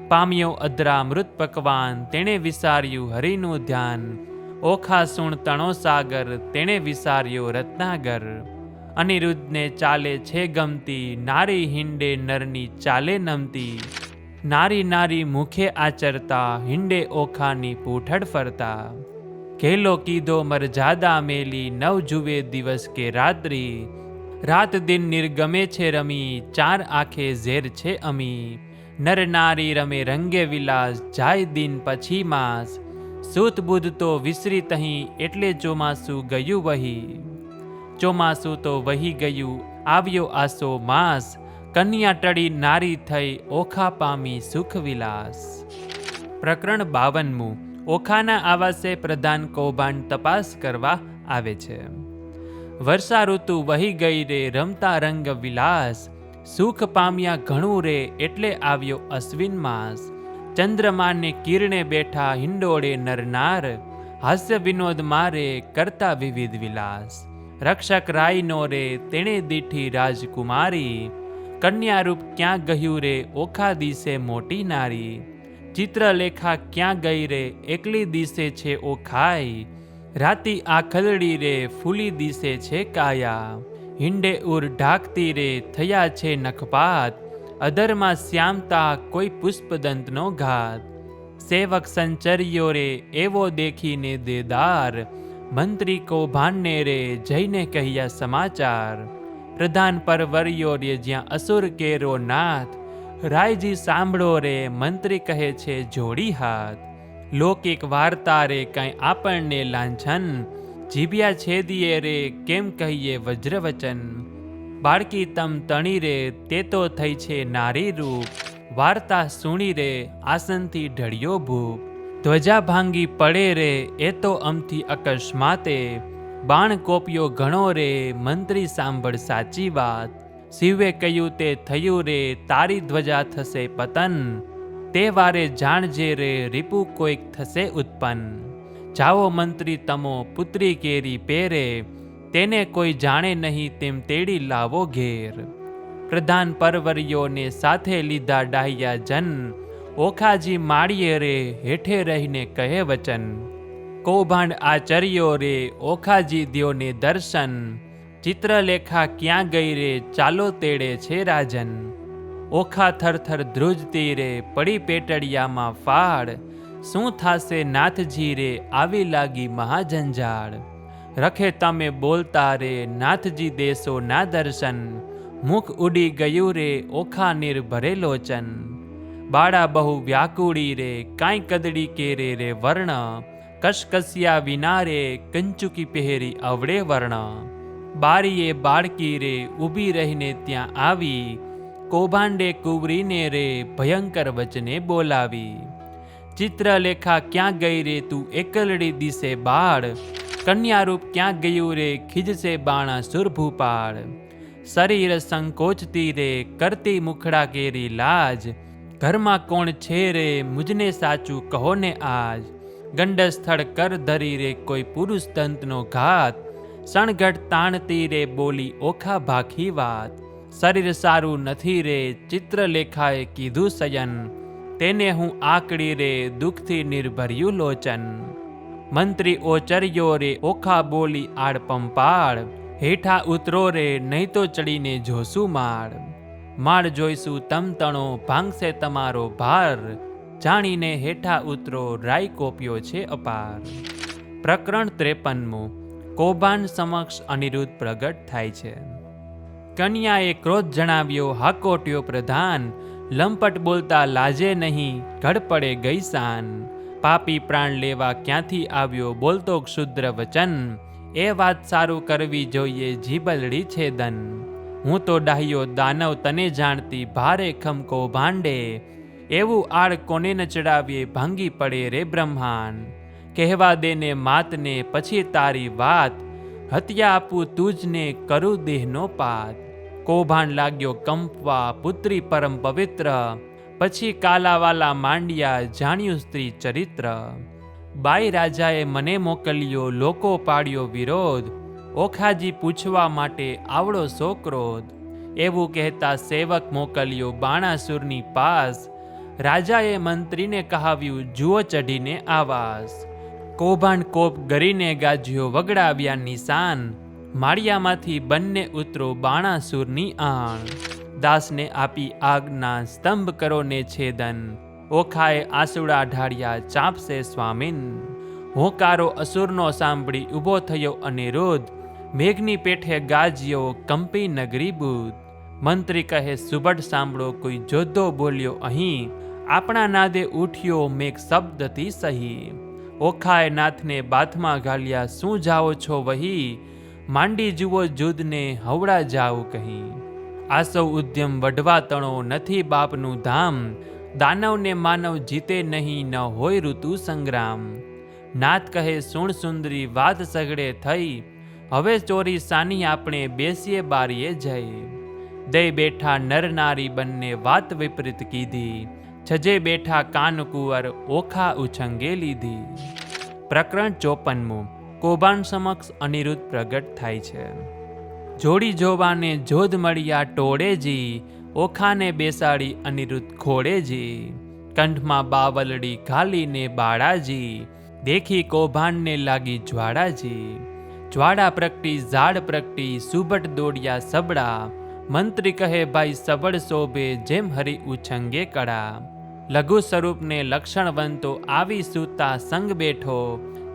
S1: પામ્યો અધરામૃત પકવાન તેણે વિસાર્યું હરિનું ધ્યાન. ઓખા સુણ તણો સાગર તેણે વિસાર્યો રત્નાગર. અનિરુદ્ધને ચાલે છે ગમતી નારી હિંડે નરની ચાલે નમતી. નારી નારી મુખે આચરતા હિંડે ઓખાની પૂંઠડ ફરતા. ઘેલો કીધો મરજાદા મેલી નવ જુએ દિવસ કે રાત્રિ. રાત દિન નિર્ગમે છે રમી ચાર આંખે ઝેર છે અમી. નર નારી રમે રંગે વિલાસ જાય દિન પછી માસ. સૂત બુધ તો વિસરી તહીં એટલે ચોમાસું ગયું વહી. ચોમાસું તો વહી ગયું આવ્યો આસો માસ. કન્યા ટળી નારી થઈ ઓખા પામી સુખ વિલાસ. પ્રકરણ 52. ઓખાના આવાસે પ્રધાન કૌભાંડ તપાસ કરવા આવે છે. વર્ષા ઋતુ વહી ગઈ રે રમતા રંગ વિલાસ. સુખ પામ્યા ઘણું રે એટલે આવ્યો અશ્વિન માસ. ચંદ્રમાને કિરણે બેઠા હિંડોળે નરનાર. હાસ્ય વિનોદ મારે કરતા વિવિધ વિલાસ. રક્ષક રાયનો રે તેણે દીઠી રાજકુમારી. કન્યારૂપ ક્યાં ગયું રે ઓખા દિશે મોટી નારી. ચિત્રલેખા ક્યાં ગઈ રે એકલી દિશે છે ઓખાઈ. રાતી આ ખલડી રે ફૂલી દિશે છે કાયા. હિંડે ઉર ઢાકતી રે થયા છે નખપાત. અધરમાં શ્યામતા કોઈ પુષ્પદંતનો ઘાત. સેવક સંચર્યો રે એવો દેખીને દેદાર. મંત્રી કૌભાંડને રે જઈને કહ્યા સમાચાર. પ્રધાન પરવર્યો રે જ્યાં અસુર કેરો નાથ. રાયજી સાંભળો રે મંત્રી કહે છે જોડી હાથ. લૌકિક વાર્તા રે કંઈ આપણને લાંછન. જીભ્યા છેદીએ રે કેમ કહીએ વજ્રવચન. બાળકી તમ તણી રે તે તો થઈ છે નારી રૂપ. વાર્તા સુણી રે આસનથી ઢળ્યો ભૂપ. ધ્વજા ભાંગી પડે રે એ તો અમથી અકસ્માતે. બાણ કોપ્યો ઘણો રે મંત્રી સાંભળ સાચી વાત. શિવે કહ્યું તે થયું રે તારી ધ્વજા થશે પતન. તે વારે જાણજે રે રીપુ કોઈક થશે ઉત્પન્ન. જાઓ મંત્રી તમો પુત્રી કેરી પેરે. તેને કોઈ જાણે નહીં તેમ તેડી લાવો ઘેર. પ્રધાન પરવરિયોને સાથે લીધા ડાહ્યા જન. ઓખાજી માળીએ રે હેઠે રહીને કહે વચન. કૌભાંડ આચર્યો રે ઓખાજી દ્યોને દર્શન. ચિત્રલેખા ક્યાં ગઈ રે ચાલો તેડે છે રાજન. ઓખા થરથર ધ્રુજતી રે પડી પેટડિયામાં ફાળ. શું થાશે નાથજી રે આવી લાગી મહાજંજાળ. રખે તમે બોલતા રે નાથજી દેશો ના દર્શન. મુખ ઉડી ગયું રે ઓખા નિર્ભરે લોચન. બાળા બહુ વ્યાકુળી રે કાંઈ કદડી કેરે રે વર્ણ. કશકસિયા વિના રે કંચુકી પહેરી અવળે વર્ણ. બારીએ બાળકી રે ઊભી રહીને ત્યાં આવી, કૌભાંડે કુંવરીને રે ભયંકર વચને બોલાવી. ચિત્રલેખા ક્યાં ગઈ રે તું એકલડી દિશે બાળ, કન્યારૂપ ક્યાં ગયું રે ખીજશે બાણા સુરભૂપાળ. શરીર સંકોચતી રે કરતી મુખડા કેરી લાજ, ઘરમાં કોણ છે રે મુજને સાચું કહો ને આજ. ગંડસ્થળ કર ધરી રે કોઈ પુરુષ દંતનો ઘાત, સણઘટ તાણતી રે બોલી ઓખા ભાખી વાત. શરીર સારું નથી રે ચિત્રલેખાએ કીધું શયન, તેને હું આકડી રે દુઃખથી નિર્ભર્યું લોચન. મંત્રી ઓચર્યો રે ઓખા બોલી આડ પંપાળ, હેઠા ઉતરો રે નહીં તો ચડીને જોશું માળ. માળ જોઈશું તમતણો ભાંગશે તમારો ભાર, જાણીને હેઠા ઉતરો રાય કોપ્યો છે અપાર. પ્રકરણ 53. કૌભાંડ સમક્ષ અનિરુદ્ધ પ્રગટ થાય છે. કન્યાએ ક્રોધ જણાવ્યો હાકોટ્યો પ્રધાન, લંપટ બોલતા લાજે નહીં ઘડ પડે ગઈ શાન. પાપી પ્રાણ લેવા ક્યાંથી આવ્યો બોલતો ક્ષુદ્ર વચન, એ વાત સારું કરવી જોઈએ જીબલડી છેદન. હું તો ડાહ્યો દાનવ તને જાણતી ભારે ખમ કૌભાંડે, એવું આડ કોને ન ચડાવીએ ભાંગી પડે રે બ્રહ્માંડ. કહેવા દેને માતને પછી તારી વાત, હત્યા આપું તુજને કરું દેહનો પાત. કૌભાંડ લાગ્યો કંપવા પુત્રી પરમ પવિત્ર, પછી કાલાવાલા માંડ્યા જાણ્યું સ્ત્રી ચરિત્ર. બાઈ રાજાએ મને મોકલ્યો લોકો પાડ્યો વિરોધ, ઓખાજી પૂછવા માટે આવડો સો ક્રોધ. એવું કહેતા સેવક મોકલ્યો બાણાસુરની પાસ, રાજાએ મંત્રીને કહાવ્યું જુઓ ચઢીને આવાસ. કૌભાંડ કોપ ગરીને ગાજ્યો વગડાવ્યા નિશાન, માળિયામાંથી બંને ઉતરો બાણાસુરની આણ. દાસને આપી આજ્ઞા સ્તંભ કરો ને છેદન, ઓખાએ આંસુડા ઢાળ્યા ચાંપશે સ્વામીન. હોકારો અસુરનો સાંભળી ઊભો થયો અનિરુદ્ધ, મેઘની પેઠે ગાજ્યો કંપી નગરી બુધ. મંત્રી કહે સુબડ સાંભળો કોઈ જોધો બોલ્યો અહીં, આપણા નાદે ઉઠ્યો મેઘ શબ્દથી સહી. ઓખાએ નાથને બાથમાં ઘાલ્યા શું જાઓ છો વહી, માંડી જુઓ જુદને હવડા જાઓ કહી. આસૌ ઉદ્યમ વઢવા તણો નથી બાપનું ધામ, દાનવને માનવ જીતે નહીં ન હોય ઋતુ સંગ્રામ. નાથ કહે સુણ સુંદરી વાત સગડે થઈ, હવે ચોરી સાની આપણે બેસીએ બારીએ જઈ. દઈ બેઠા નર નારી બંને વાત વિપરીત કીધી, છજે બેઠા કાનકુંવર ઓખા ઉછંગે લીધી. પ્રકરણ 54. કૌભાંડ સમક્ષ અનિરુદ્ધ પ્રગટ થાય છે. જોડી જોવાને જોધ મળ્યા ટોળેજી, ઓખાને બેસાડી અનિરુદ્ધ ખોળેજી. કંઠમાં બાવલડી ઘાલીને બાળાજી, દેખી કૌભાંડને લાગી જ્વાળાજી. જ્વાળા પ્રગટી ઝાડ પ્રગટી સુબટ દોડ્યા સબડા, મંત્રી કહે ભાઈ સબળ શોભે જેમ હરી ઉછંગે કળા. લઘુ સ્વરૂપને લક્ષણવંતો આવી સૂતા સંગ બેઠો,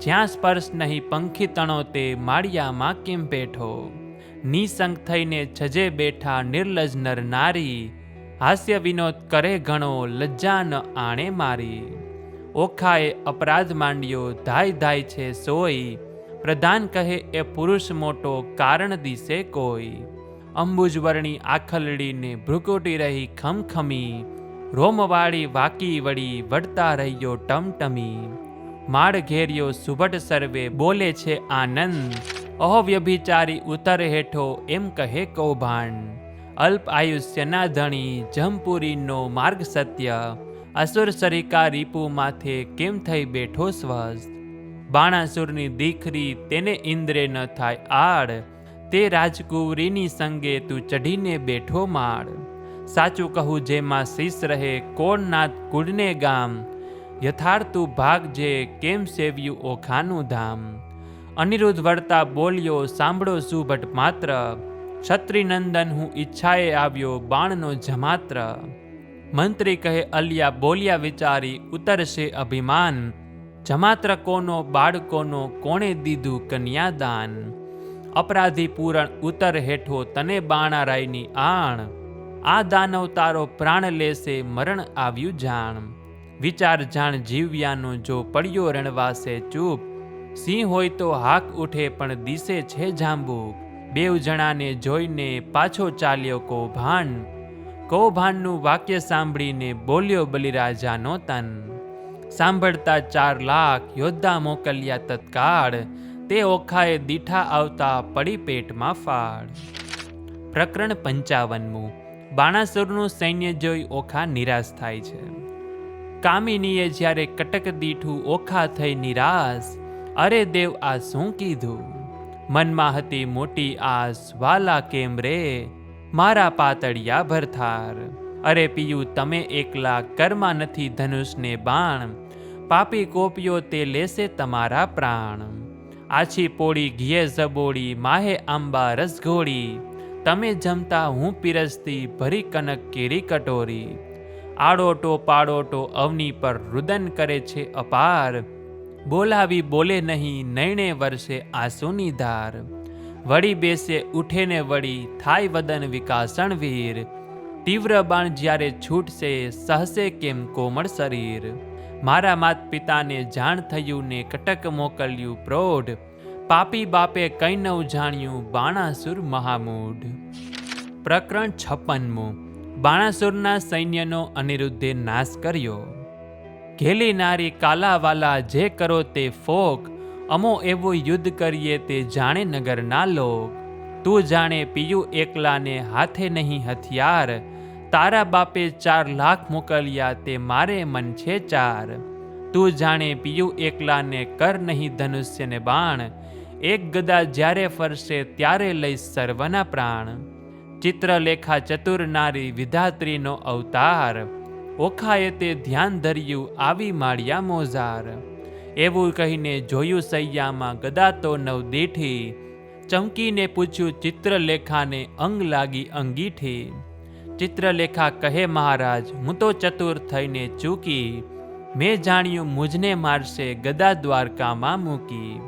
S1: જ્યાં સ્પર્શ નહીં પંખી તણો તે માળિયામાં કેમ બેઠો. નિસંગ થઈને છજે બેઠા નિર્લજ નર નારી, હાસ્ય વિનોદ કરે ઘણો લજ્જા ન આણે મારી. ઓખાએ અપરાધ માંડ્યો ધાય ધાય છે સોઈ, પ્રધાન કહે એ પુરુષ મોટો કારણ દિશે કોઈ. અંબુજવર્ણી આખલડીને ભ્રુકુટી રહી ખમખમી, રોમવાળી વાકી વળી વળતા રહ્યો ટમટમી. માળ ઘેર્યો સુભટ સર્વે બોલે છે આનંદ, અહો વ્યભિચારી ઉતર હેઠો એમ કહે કૌભાંડ. અલ્પ આયુષ્યના ધણી જમપુરીનો માર્ગ સત્ય, અસુર સરિકા રીપુ માથે કેમ થઈ બેઠો સ્વસ્થ. બાણાસુરની દીકરી તેને ઇન્દ્રે ન થાય આડ, તે રાજકુંવરીની સંગે તું ચઢીને બેઠો માળ. સાચું કહું જેમાં શીશ રહે કોણ નાથ કુળને ગામ, યથાર્થું ભાગ જે કેમ સેવ્યું ઓખાનું ધામ. અનિરુદ્ધ વળતા બોલ્યો સાંભળો સુભટ માત્ર, ક્ષત્રિનંદન હું ઈચ્છાએ આવ્યો બાણનો જમાત્ર. મંત્રી કહે અલિયા બોલ્યા વિચારી ઉતરશે અભિમાન, જમાત્ર કોનો બાળકોનો કોણે દીધું કન્યાદાન. અપરાધી પૂરણ ઉતર હેઠો તને બાણારાયની આણ, આ દાનવ તારો પ્રાણ લેશે મરણ આવ્યું જાણ. વિચાર જાણ જીવ્યાનો જો પડ્યો રણવાસે ચૂપ, સિંહ હોય તો હાક ઉઠે પણ દિશે છે જાંબુક. બેઉ જણાને જોઈને પાછો ચાલ્યો કૌભાંડનું વાક્ય સાંભળીને બોલ્યો બલિરાજાનો તન. સાંભળતા 4 લાખ યોદ્ધા મોકલ્યા તત્કાળ, તે ઓખાએ દીઠા આવતા પડી પેટમાં ફાળ. પ્રકરણ 55. બાણાસુરનું સૈન્ય જોઈ ઓખા નિરાશ થાય છે. કામિનીએ જ્યારે કટક દીઠું ઓખા થઈ નિરાશ, અરે દેવ આ શું કીધું? મનમાં હતી મોટી આસ, વાલા કેમ રે મારા પાતળિયા ભરથાર. અરે પિયું તમે એકલા, કરમાં નથી ધનુષને બાણ, પાપી કોપીઓ તે લેશે તમારા પ્રાણ. આછી પોળી ઘીએ ઝબોળી, માહે આંબા રસઘોળી, તમે જમતા હું પીરસતી ભરી કનક કેરી કટોરી. આડોટો પાડોટો અવની પર રુદન કરે છે અપાર, બોલાવી બોલે નહીં નૈણે વર્ષે આંસુની ધાર. વળી બેસે ઉઠે ને વળી થાય વદન વિકાસણ વીર, તીવ્ર બાણ જ્યારે છૂટશે સહશે કેમ કોમળ શરીર. મારા માત પિતાને જાણ થયું ને કટક મોકલ્યું પ્રૌઢ, પાપી બાપે કંઈ ન જાણ્યું બાણાસુર મહામૂઢ. પ્રકરણ 56. બાણાસુરના સૈન્યનો અનિરુદ્ધે નાશ કર્યો. ઘેલી નારી કાલાવાલા જે કરો તે ફોક, અમો એવું યુદ્ધ કરીએ તે જાણે નગરના લોક. તું જાણે પિયું એકલાને હાથે નહીં હથિયાર, તારા બાપે 4 લાખ મોકલ્યા તે મારે મન છે 4. તું જાણે પિયું એકલાને કર નહીં ધનુષ્યને બાણ, એક ગદા જ્યારે ફરશે ત્યારે લઈ સર્વના પ્રાણ. ચિત્રલેખા ચતુર નારી વિધાત્રીનો અવતાર, ઓખાએ તે ધ્યાન ધર્યું આવી માળિયા મોજાર. એવું કહીને જોયું સૈયામાં ગદા તો નવ દીઠી, ચમકીને પૂછ્યું ચિત્રલેખાને અંગ લાગી અંગીઠી. ચિત્રલેખા કહે મહારાજ હું તો ચતુર થઈને ચૂકી, મેં જાણ્યું મુજને મારશે ગદા દ્વારકામાં મૂકી.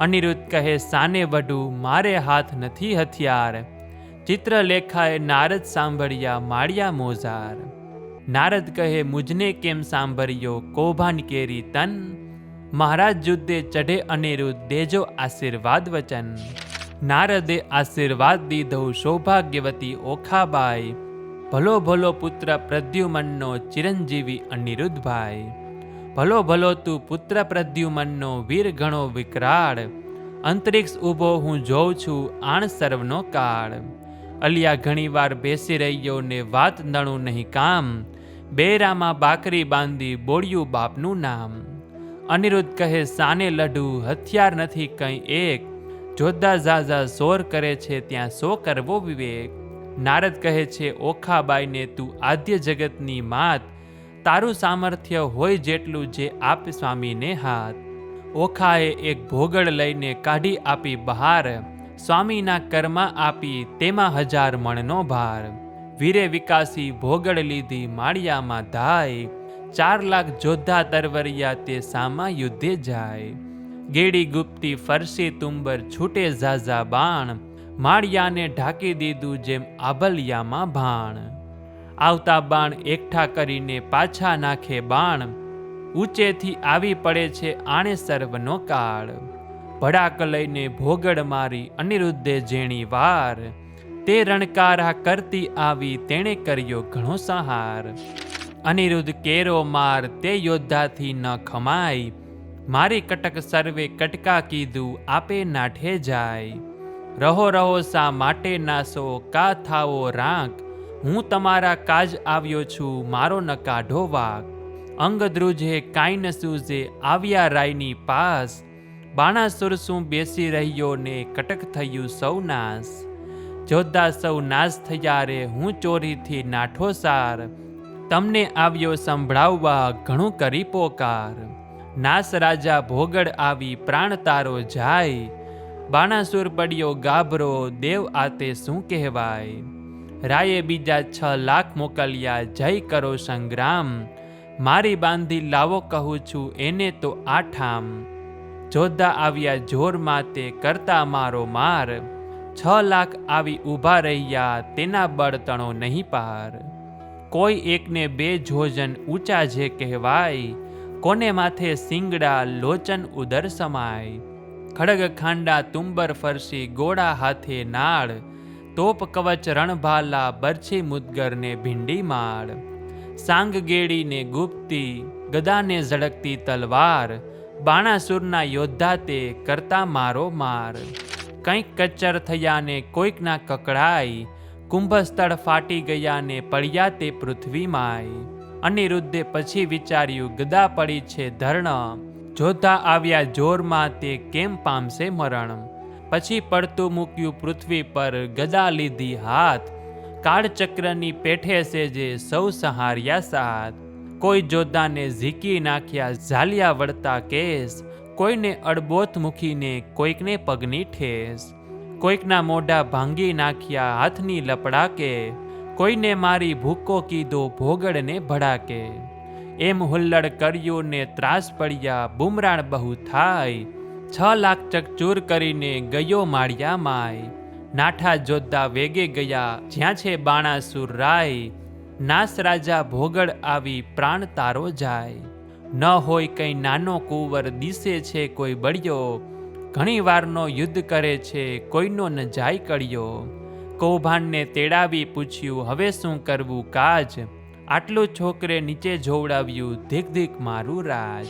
S1: અનિરુદ્ધ કહે સાને વઢું મારે હાથ નથી હથિયાર, ચિત્રલેખાએ નારદ સાંભળ્યા માળિયા મોજાર. નારદ કહે મુજને કેમ સાંભળ્યો કૌભાંડ કેરી તન, મહારાજ યુદ્ધે ચઢે અનિરુદ્ધ દેજો આશીર્વાદ વચન. નારદે આશીર્વાદ દીધો સૌભાગ્યવતી ઓખાબાઈ, ભલો ભલો પુત્ર પ્રદ્યુમનનો ચિરંજીવી અનિરુદ્ધભાઈ. ભલો ભલો તું પુત્ર પ્રદ્યુમનનો વીર ઘણો વિકરાળ, અંતરિક્ષ ઊભો હું જોઉં છું આણ સર્વનો કાળ. અલિયા ઘણીવાર બેસી રહ્યો ને વાત નણું નહીં કામ, બેરામાં બાકરી બાંધી બોળ્યું બાપનું નામ. અનિરુદ્ધ કહે સાને લઢું હથિયાર નથી કંઈ એક, જોધા ઝાઝા શોર કરે છે ત્યાં શો કરવો વિવેક. નારદ કહે છે ઓખાબાઈને તું આદ્ય જગતની માત, તારું સામર્થ્ય હોય જેટલું જે આપ સ્વામીને હાથ. ઓખાએ એક ભોગળ લઈને કાઢી આપી બહાર, સ્વામીના કરમાં આપી તેમાં 1000 મણનો ભાર. વીરે વિકાસી ભોગળ લીધી માળિયામાં ધાય, 4 લાખ જોધા તરવરિયા તે સામા યુદ્ધે જાય. ગેડી ગુપ્તી ફરસી તુંબર છૂટે ઝાઝા બાણ, માળિયાને ઢાંકી દીધું જેમ આભલિયામાં ભાણ. આવતા બાણ એકઠા કરીને પાછા નાખે બાણ, ઊંચેથી આવી પડે છે આણે સર્વનો કાળ. ભડાક લઈને ભોગળ મારી અનિરુદ્ધે જેણી વાર, તે રણકારા કરતી આવી તેણે કર્યો ઘણો સહાર. અનિરુદ્ધ કેરો માર તે યોદ્ધાથી ન ખમાય, મારી કટક સર્વે કટકા કીધું આપે નાઠે જાય. રહો રહો શા માટે નાસો કા થાવો રાંક, હું તમારા કાજ આવ્યો છું મારો ન કાઢો વાક. અંગ ધ્રુજે કાંઈ ન સૂઝે આવ્યા રાયની પાસ, બાણાસુર શું બેસી રહ્યો ને કટક થયું સૌ નાશ. જોધા સૌ નાશ થયા રે હું ચોરીથી નાઠો સાર, તમને આવ્યો સંભળાવવા ઘણું કરી પોકાર. નાસ રાજા ભોગળ આવી પ્રાણ તારો જાય, બાણાસુર પડ્યો ગાભરો દેવ આતે શું કહેવાય. રાયે બીજા 6 લાખ મોકલ્યા જય કરો સંગ્રામ, મારી બાંધી લાવો કહું છું એને તો આઠામ. જોધા આવ્યા જોરમાં તે કરતા મારો માર, 6 લાખ આવી ઊભા રહ્યા તેના બળતણો નહીં પાર. કોઈ એકને 2 જોજન ઊંચા જે કહેવાય, કોને માથે સિંગડા લોચન ઉદર સમાય. ખડગ ખાંડા તુંબર ફરસી ગોળા હાથે નાળ, તોપ કવચ રણભાલા બરછી મુદગર ને ભીંડી માળ, સાંગ ગેડીને ગુપ્તી ગદાને ઝળકતી તલવાર, બાણાસુરના યોદ્ધા તે કરતા મારો માર, કંઈક કચ્ચર થયા ને કોઈકના કકડાઈ, કુંભસ્થળ ફાટી ગયા ને પડ્યા તે પૃથ્વી માય. અનિરુદ્ધે પછી વિચાર્યું ગદા પડી છે ધરણ, જોધા આવ્યા જોરમાં તે કેમ પામશે મરણ. પછી પડતું મૂક્યું પૃથ્વી પર ગદા લીધી હાથ, કાળચક્રની પેઠે સેજે સૌ સહાર્યા સાથ. કોઈ જોધાને ઝીકી નાખ્યા ઝાલિયા વળતા કેસ, કોઈને અડબોથ મૂકીને કોઈકને પગની ઠેસ, કોઈકના મોઢા ભાંગી નાખ્યા હાથની લપડાકે, કોઈને મારી ભૂકો કીધો ભોગડને ભડાકે. એમ હુલ્લડ કર્યું ને ત્રાસ પડ્યા બુમરાણ બહુ થાય, 6 લાખ ચકચૂર કરીને ગયો માળિયા માય. નાઠા જોદ્ધા વેગે ગયા જ્યાં છે બાણાસુર રાય, નાસ રાજા ભોગડ આવી પ્રાણ તારો જાય. ન હોય કઈ નાનો કુંવર દિશે છે કોઈ બળ્યો, ઘણી વારનો યુદ્ધ કરે છે કોઈનો ન જાય કળ્યો. કૌભાંડને તેડાવી પૂછ્યું હવે શું કરવું કાજ, આટલું છોકરે નીચે જોવડાવ્યું ધીક ધીક મારું રાજ.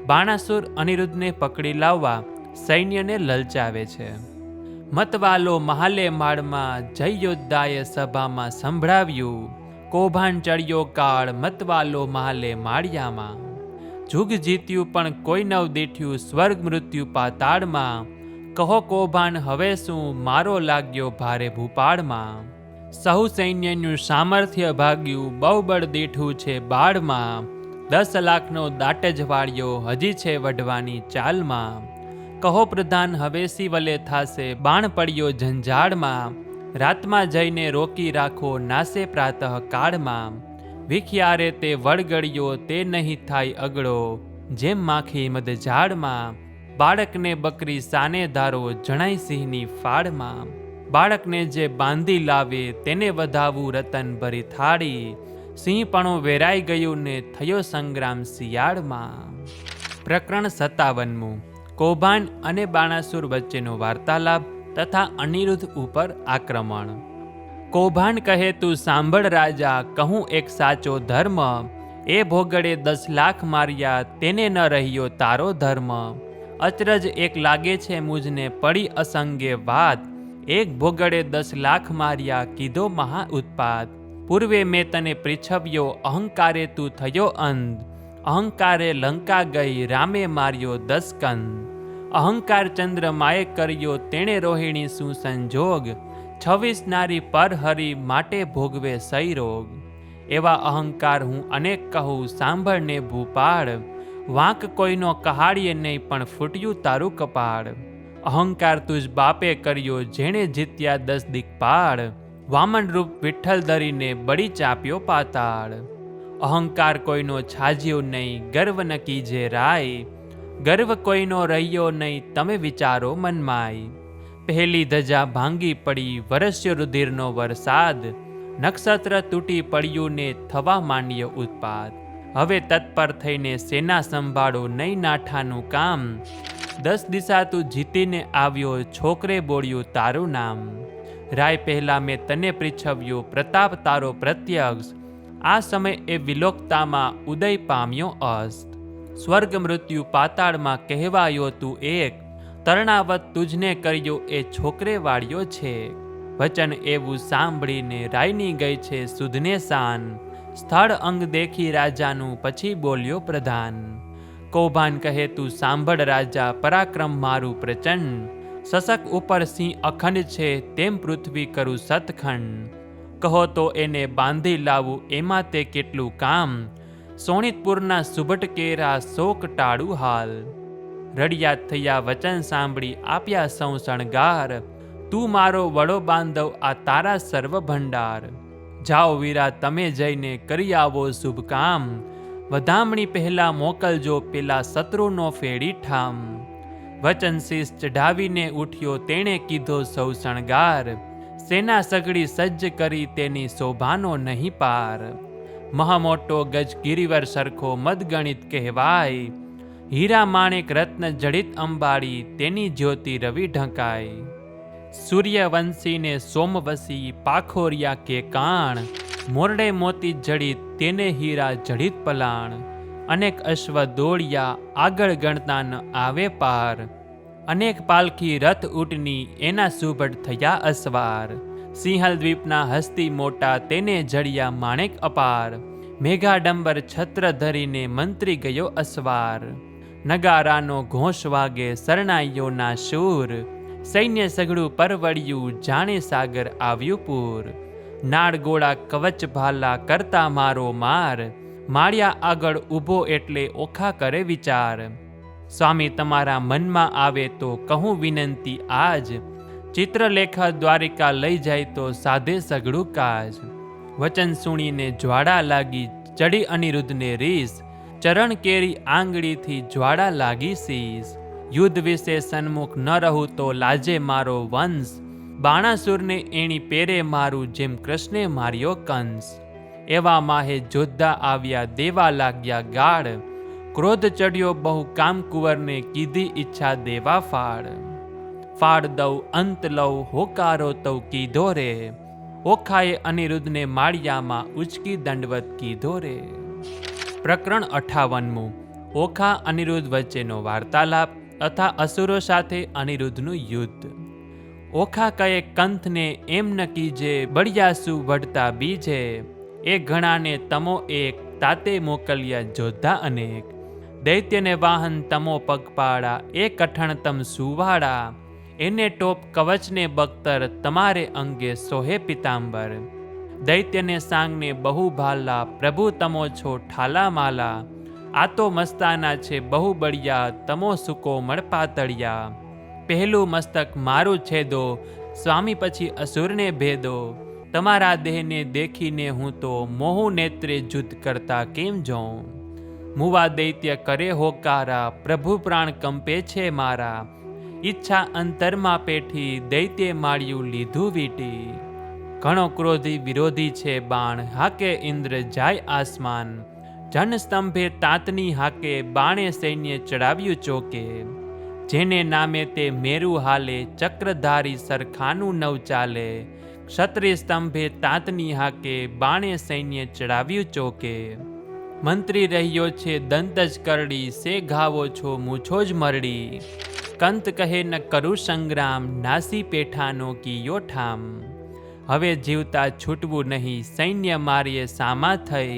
S1: બાણાસુર અનિરુદ્ધને પકડી લાવવા સૈન્યને લલચાવે છે. મતવાલો મહાલે માળમાં જય યોદ્ધાએ સભામાં સંભળાવ્યું, કૌભાંડ ચડ્યો કાળ મતવાલો મહાલે માળિયામાં. જુગ જીત્યું પણ કોઈ નવ દીઠ્યું સ્વર્ગ મૃત્યુ પાતાળમાં, કહો કૌભાંડ હવે શું મારો લાગ્યો ભારે ભૂપાળમાં. સહુ સૈન્યનું સામર્થ્ય ભાગ્યું બહુ બળ દીઠું છે બાળમાં, 10 લાખનો દાટ જ વાળ્યો હજી છે વઢવાની ચાલમાં. કહો પ્રધાન હવે સિવલે થાશે બાણ પડ્યો ઝંઝાળમાં, રાતમાં જઈને રોકી રાખો નાસે પ્રાતઃ કાળમાં. વિખિયારે તે વળગડ્યો તે નહીં થાય અગડો, જેમ માખી મધ ઝાડમાં. બાળકને બકરી સાને ધારો જણાય સિંહની ફાળમાં, બાળકને જે બાંધી લાવે તેને વધાવું રતન ભરી થાળી, સિંહપણું વેરાઈ ગયું ને થયો સંગ્રામ શિયાળમાં. પ્રકરણ 57. કૌભાંડ અને બાણાસુર વચ્ચેનો વાર્તાલાપ તથા અનિરુદ્ધ ઉપર આક્રમણ. કૌભાંડ કહે તું સાંભળ રાજા કહું એક સાચો ધર્મ, એ ભોગડે 10 લાખ માર્યા તેને ન રહ્યો તારો ધર્મ. અચરજ એક લાગે છે મુજને પડી અસંગે વાત, એક ભોગડે 10 લાખ માર્યા કીધો મહા ઉત્પાત. પૂર્વે મેં તને પૃચ્છવ્યો અહંકારે તું થયો અંધ, અહંકારે લંકા ગઈ રામે માર્યો 10 કંદ. અહંકાર ચંદ્રમાએ કર્યો તેણે રોહિણી શું સંજોગ, 26 નારી પર હરી માટે ભોગવે સઈ રોગ. એવા અહંકાર હું અનેક કહું સાંભળને ભૂપાળ, વાંક કોઈનો કહાડીએ નહીં પણ ફૂટ્યું તારું કપાળ. અહંકાર તુજ બાપે કર્યો જેણે જીત્યા 10 દિક્પાળ, વામન રૂપ વિઠ્ઠલ ધરીને બળી ચાપ્યો પાતાળ. અહંકાર કોઈનો છાજ્યો નહીં ગર્વ ન કીજે રાય, ગર્વ કોઈનો રહ્યો નહીં તમે વિચારો મનમાય. પહેલી ધજા ભાંગી પડી વરસ્યો રુધિરનો વરસાદ, નક્ષત્ર તૂટી પડ્યું ને થવા માંડ્યો ઉત્પાત. હવે તત્પર થઈને સેના સંભાળો નહીં નાઠાનું કામ, 10 દિશા તું જીતીને આવ્યો છોકરે બોળ્યું તારું નામ. રાય પહેલા મેં તને પૃચ્છવ્યો પ્રતાપ તારો પ્રત્યક્ષ, આ સમય એ વિલોકતામાં ઉદય પામ્યો અસ્ત. સ્વર્ગ મૃત્યુ પાતાળમાં કહેવાયો તું એક, તરણાવત તુજને કર્યો એ છોકરે વાળ્યો છે. વચન એવું સાંભળીને રાયની ગઈ છે સુધને શાન, સ્થળ અંગ દેખી રાજાનું પછી બોલ્યો પ્રધાન. કૌભાંડ કહે તું સાંભળ રાજા પરાક્રમ મારું પ્રચંડ, સસક ઉપર સિંહ અખંડ છે તેમ પૃથ્વી કરું સતખંડ. કહો તો એને બાંધી લાવું એમાં તે કેટલું કામ, સોણિતપુરના સુભટ કેરા શોક ટાળું હાલ. રડિયાત થયા વચન સાંભળી આપ્યા સૌ શણગાર, તું મારો વડો બાંધવ આ તારા સર્વ ભંડાર. જાઓ વીરા તમે જઈને કરી આવો શુભ કામ, વધામણી પહેલા મોકલજો પેલા શત્રુનો ફેડી ઠામ. વચન શીશ ચઢાવીને ઉઠ્યો તેણે કીધો સૌ શણગાર, સેના સગડી સજ્જ કરી તેની શોભાનો નહીં પાર. મહામોટો ગજ ગિરિવર સરખો મદગણિત કહેવાય, હીરા માણેક રત્ન જડિત અંબાડી, તેની જ્યોતિ રવિ ઢંકાય. સૂર્યવંશીને સોમવસી, પાખોરિયા કે કાણ, મોરડે મોતી જડિત, તેને હીરા જડિત પલાણ. અનેક અશ્વ દોડ્યા, આગળ ગણતા ન આવે પાર, અનેક પાલખી રથ ઊંટની, એના સુભટ થયા અસવાર. સિંહલ દ્વીપના હસ્તી મોટા, તેને જડિયા માણેક અપાર. મેઘાડંબર છત્ર ધરીને, મંત્રી ગયો અસવાર. નગારાનો ઘોષ વાગે, શરણાઈઓના શૂર, સૈન્ય સઘળું પરવળ્યું, જાણે સાગર આવ્યું પૂર. નાળ ગોળા કવચ ભાલા, કરતા મારો માર, માળિયા આગળ ઊભો એટલે ઓખા કરે વિચાર. સ્વામી તમારા મનમાં આવે તો કહું વિનંતી આજ, ચિત્રલેખા દ્વારિકા લઈ જાય તો સાધે સઘળું કાજ. વચન સુણીને જ્વાળા લાગી, ચડી અનિરુદ્ધને રીસ, ચરણ કેરી આંગળીથી જ્વાળા લાગી શીશ. યુદ્ધ વિશે સન્મુખ ન રહું તો લાજે મારો વંશ, બાણાસુરને એણી પેરે મારું, જેમ કૃષ્ણે માર્યો કંસ. એવા માહે જોદ્ધા આવ્યા, દેવા લાગ્યા ગાળ, ક્રોધ ચડ્યો બહુ કામકુંવરને, કીધી ઈચ્છા દેવા ફાળ. ફાળ દઉં અંત લઉં, હોકારો તૌ કીધો રે, ઓખાએ અનિરુદ્ધને માળિયામાં, ઉચકી દંડવત કીધો રે. પ્રકરણ 58. ઓખા અનિરુદ્ધ વચ્ચેનો વાર્તાલાપ તથા અસુરો સાથે અનિરુદ્ધનું યુદ્ધ. ઓખા કહે કંથને, એમ ન કીજે, બળિયાસુ વઢતા બીજે, એ ઘણાને તમો એક, તાતે મોકલ્યા જોદ્ધા અનેક. દૈત્યને વાહન તમો પગપાળા, એ કઠણ તમ સુવાળા, એને ટોપ કવચને બખ્તર, તમારે અંગે સોહે પિતાંબર. દૈત્યને સાંગને બહુ ભાલા, પ્રભુ તમો છો ઠાલા માલા, આ તો મસ્તાના છે બહુ બળિયા, તમો સુકોમળ પાતળિયા. પહેલું મસ્તક મારું છેદો, સ્વામી પછી અસુરને ભેદો, તમારા દેહને દેખીને હું તો, મોહુ નેત્રે જુદ્ધ કરતા કેમ જોઉં. મુવા દૈત્ય કરે હોકારા, પ્રભુ પ્રાણ કંપે છે મારા, ઈચ્છા અંતરમાં પેઠી, દૈત્ય માળ્યું લીધું વીટી. ઘણો ક્રોધી વિરોધી છે બાણ, હાકે ઇન્દ્ર જાય આસમાન, જનસ્તંભે તાતની હાકે, બાણે સૈન્ય ચડાવ્યું ચોકે. જેને નામે તે મેરુ હાલે, ચક્રધારી સરખાનું નવ ચાલે, ક્ષત્રિય સ્તંભે તાતની હાકે, બાણે સૈન્ય ચડાવ્યું ચોકે. મંત્રી રહ્યો છે દંત જ કરડી, સે ઘાવો છો મૂછો જ મરડી, કંત કહે ન કરું સંગ્રામ, નાસી પેઠાનો કીયો ઠામ. હવે જીવતા છૂટવું નહીં, સૈન્ય મારીએ સામા થઈ,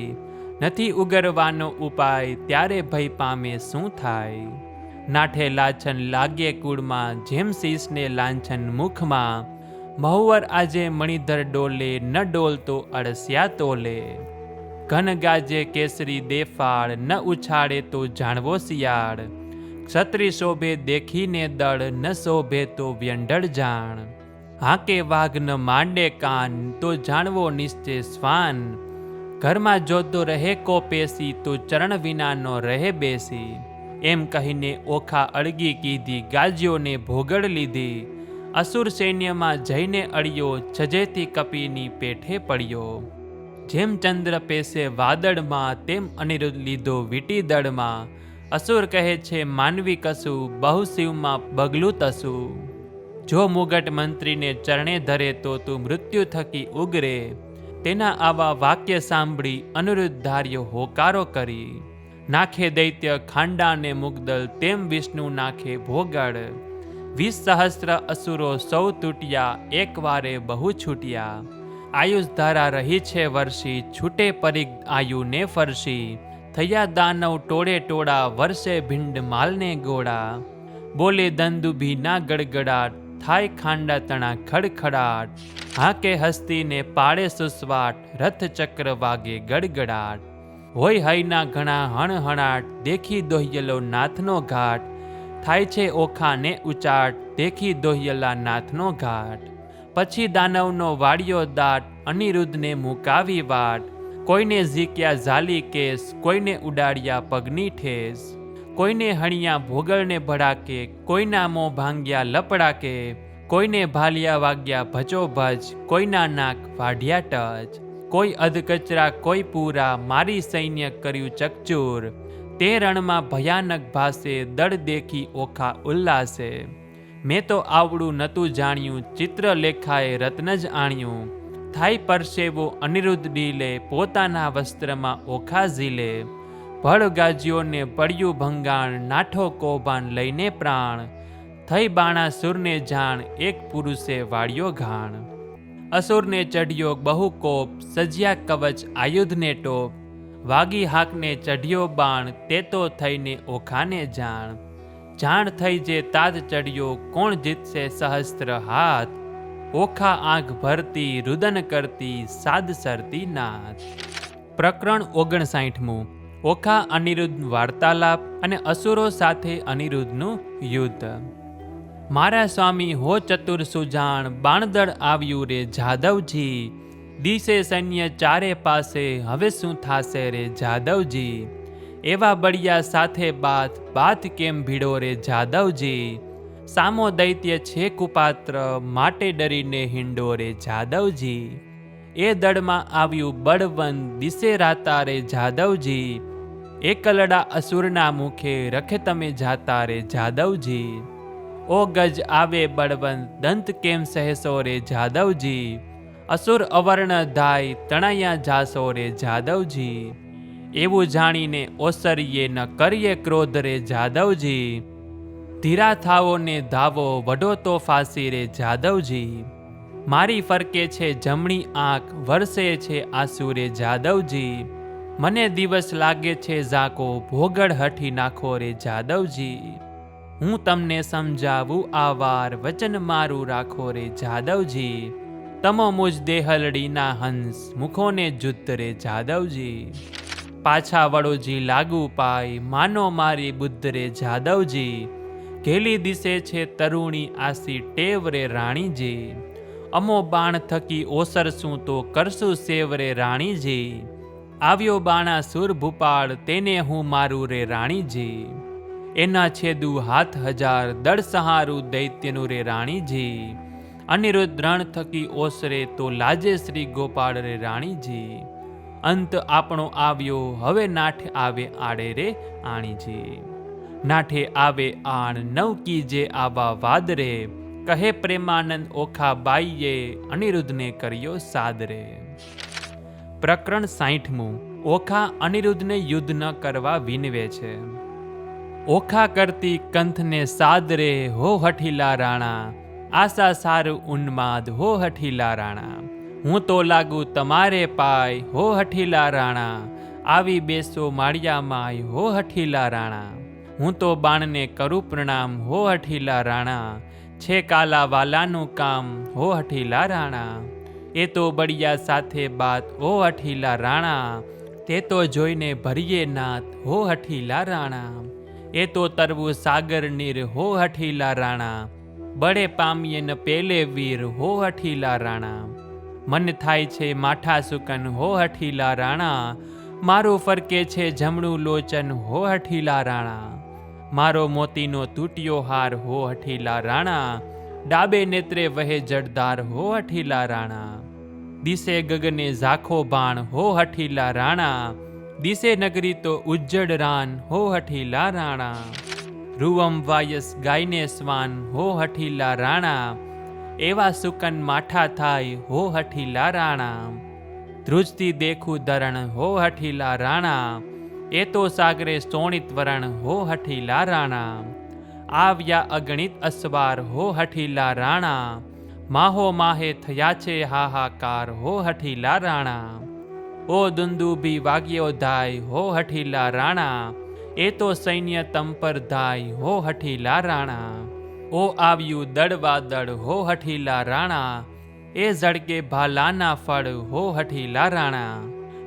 S1: નથી ઉગરવાનો ઉપાય, ત્યારે ભય પામે શું થાય. નાઠે લાછન લાગે કુળમાં, જેમ શીશને લાંછન મુખમાં, મહુવર આજે મણિધર ડોલે, ન ડોલતો અળસિયા તોલે. ઘન ગાજે કેસરી દેફાળ, ન ઉછાળે તો જાણવો શિયાળ, ક્ષત્રિ શોભે દેખીને દળ, ન શોભે તો વ્યંઢળ જાણ. હાકે વાઘ ન માંડે કાન, તો જાણવો નિશ્ચય શ્વાન, ઘરમાં જોતો રહે કો પેસી, તો ચરણ વિનાનો રહે બેસી. એમ કહીને ઓખા અળગી કીધી, ગાજ્યોને ભોગડ લીધી, અસુર સૈન્યમાં જઈને અળ્યો, છજેથી કપીની પેઠે પડ્યો. જેમ ચંદ્ર પેસે વાદળમાં, તેમ અનિરુદ્ધ લીધો વીટી દળમાં. અસુર કહે છે માનવી કશું, બહુ શિવમાં બગલું તસું. જો મુગટ મંત્રીને ચરણે ધરે, તો તું મૃત્યુ થકી ઉગરે. તેના આવા વાક્ય સાંભળી અનિરુદ્ધ ધાર્યો હોકારો કરી. નાખે દૈત્ય ખાંડાને મુગદલ, તેમ વિષ્ણુ નાખે ભોગળ. 20 સહસ્ત્ર અસુરો સૌ તૂટ્યા, એક વારે બહુ છૂટ્યા. આયુષ ધારા રહી છે વર્ષી, છૂટે પરિગ આયુને ફરશી. થયા દાનવ ટોળે ટોળા, વર્ષે ભિંડ માલને ગોળા. બોલે દંદુભી ના ગડગડાટ, થાય ખાંડા તણા ખડખડાટ. હાકે હસ્તીને પાડે સુસવાટ, રથ ચક્ર વાગે ગડગડાટ. હોય હૈના ઘણા હણહણાટ, દેખી દોહ્યલો નાથનો ઘાટ. થાય છે ઓખાને ઉચાટ, દેખી દોહ્યલા નાથનો ઘાટ. પછી દાનવનો વાળ્યો દાટ, અનિરુદ્ધને મુકાવી વાટ. કોઈને ઝીક્યા ઝાલી કેસ, કોઈને ઉડાડ્યા પગની ઠેસ. કોઈને હણિયા ભોગળને ભડાકે, કોઈના મોં ભાંગ્યા લપડાકે. કોઈને ભાલિયા વાગ્યા ભચોભચ, કોઈના નાક વાઢ્યા ટચ. કોઈ અધકચરા કોઈ પૂરા, મારી સૈન્ય કર્યું ચકચૂર. તે રણમાં ભયાનક ભાસે દળ દેખી ઓખા ઉલ્લાસે. મેં તો આવડું નતું જાણ્યું, ચિત્ર લેખાએ રત્ન જ આણ્યું. થાય પરસેવો અનિરુદ્ધ ડીલે, પોતાના વસ્ત્રમાં ઓખા ઝીલે. ભળગાજીઓને પડ્યું ભંગાણ, નાઠો કૌભાન લઈને પ્રાણ. થઈ બાણાસુરને જાણ, એક પુરુષે વાળ્યો ઘાણ. અસુરને ચઢ્યો બહુ કોપ, સજ્યા કવચ આયુધને ટોપ. વાગી હાકને ચઢ્યો બાણ, તે તો થઈને ઓખાને જાણ. જાણ થઈ જે તાત ચડ્યો, કોણ જીતશે સહસ્ત્ર હાથ. ઓખા આંખ ભરતી, રુદન કરતી, સાદ સરતી નાથ. પ્રકરણ 59. ઓખા અનિરુદ્ધ વાર્તાલાપ અને અસુરો સાથે અનિરુદ્ધનું યુદ્ધ. મારા સ્વામી હો ચતુર સુજાણ, બાણદળ આવ્યું રે જાદવજી. દિશે સૈન્ય ચારે પાસે, હવે શું થાશે રે જાદવજી. એવા બળિયા સાથે બાત કેમ ભીડો રે જાદવજી. સામો દૈત્ય છે કુપાત્ર, માટે ડરીને હિંડો રે જાદવજી. એ દળમાં આવ્યું બળવંત, દિશે રાતા રે જાદવજી. એકલડા અસુરના મુખે, રખે તમે જાતા રે જાદવજી. ઓ ગજ આવે બળવંત, દંત કેમ સહેસો રે જાદવજી. અસુર અવર્ણ ધાય, તણાયા જાસો રે જાદવજી. એવું જાણીને ઓસરીએ, ન કરીએ ક્રોધ રે જાદવજી. ધીરા થાવો ને ધાવો, વઢો તો ફાંસી રે જાદવજી. મારી ફરકે છે જમણી આંખ, વરસે છે આંસુ રે જાદવજી. મને દિવસ લાગે છે ઝાકો, ભોગળ હઠી નાખો રે જાદવજી. હું તમને સમજાવું આ વાર, વચન મારું રાખો રે જાદવજી. તમો મુજ દેહલડીના હંસ, મુખોને જુદ્ધ રે જાદવજી. પાછા વડોજી લાગુ પાય, માનો મારી બુદ્ધ રે જાદવજી. ઘેલી દિશે છે તરુણી આસી, ટેવ રે રાણીજી. અમો બાણ થકી ઓસરશું તો કરશું સેવ રે રાણીજી. આવ્યો બાણાસુર ભૂપાળ, તેને હું મારું રે રાણીજી. એના છેદુ હાથ હજાર, દળ સહારું દૈત્યનું રે રાણીજી. અનિરુદ્ધ રણ થકી ઓસરે, તો લાજે શ્રી ગોપાળ રે રાણીજી. અંત આપણો આવ્યો, હવે નાઠે આવે આડે રે આણીજી. નાઠે આવે આણ, નવ કીજે આવા વાદ રે. કહે પ્રેમાનંદ ઓખા બાઈએ, અનિરુદ્ધને કર્યો સાદરે. પ્રકરણ 60. ઓખા અનિરુદ્ધને યુદ્ધ ન કરવા વિનવે છે. ઓખા કરતી કંથને સાદરે, હો હઠીલા રાણા. આશા સારું ઉન્માદ, હો હઠીલા રાણા. હું તો લાગુ તમારે પાય, હો હઠીલા રાણા. આવી બેસો માળિયા માય, હો હઠીલા રાણા. હું તો બાણને કરું પ્રણામ, હો હઠીલા રાણા. છે કાલા વાલાનું કામ, હો હઠીલા રાણા. એ તો બળિયા સાથે બાત, હો હઠીલા રાણા. તે તો જોઈને ભરીએ નાથ, હો હઠીલા રાણા. એ તો તરવું સાગર નીર, હો હઠીલા રાણા. બળે પામીએ ન પેલે વીર, હો હઠીલા રાણા. મન થાય છે માઠા સુકન, હો હઠીલા રાણા. મારું ફરકે છે જમણું લોચન, હો હઠીલા રાણા. મારો મોતીનો તૂટ્યો હાર, હો હઠીલા રાણા. ડાબે નેત્રે વહે જળધાર, હો હઠીલા રાણા. દિશે ગગને ઝાખો બાણ, હો હઠીલા રાણા. દિશે નગરી તો ઉજ્જડ રાન, હો હઠીલા રાણા. રૂવમ વાયસ ગાયને સ્વાન, હો હઠીલા રાણા. એવા સુકન માઠા થાય, હો હઠીલા રાણા. ધ્રુજતી દેખું ધરણ, હો હઠીલા રાણા. એ તો સાગરે સોણિત વરણ, હો હઠીલા રાણા. આવ્યા અગણિત અસવાર, હો હઠીલા રાણા. માહો માહે થયા છે હાહાકાર, હો હઠીલા રાણા. ઓ દુંદુભી વાગ્યો ધાય, હો હઠીલા રાણા. એ તો સૈન્ય તમ પર ધાય, હો હઠીલા રાણા. ઓ આવ્યું દળવાદળ, હો હઠીલા રાણા. એ ઝળકે ભાલાના ફળ, હો હઠીલા રાણા.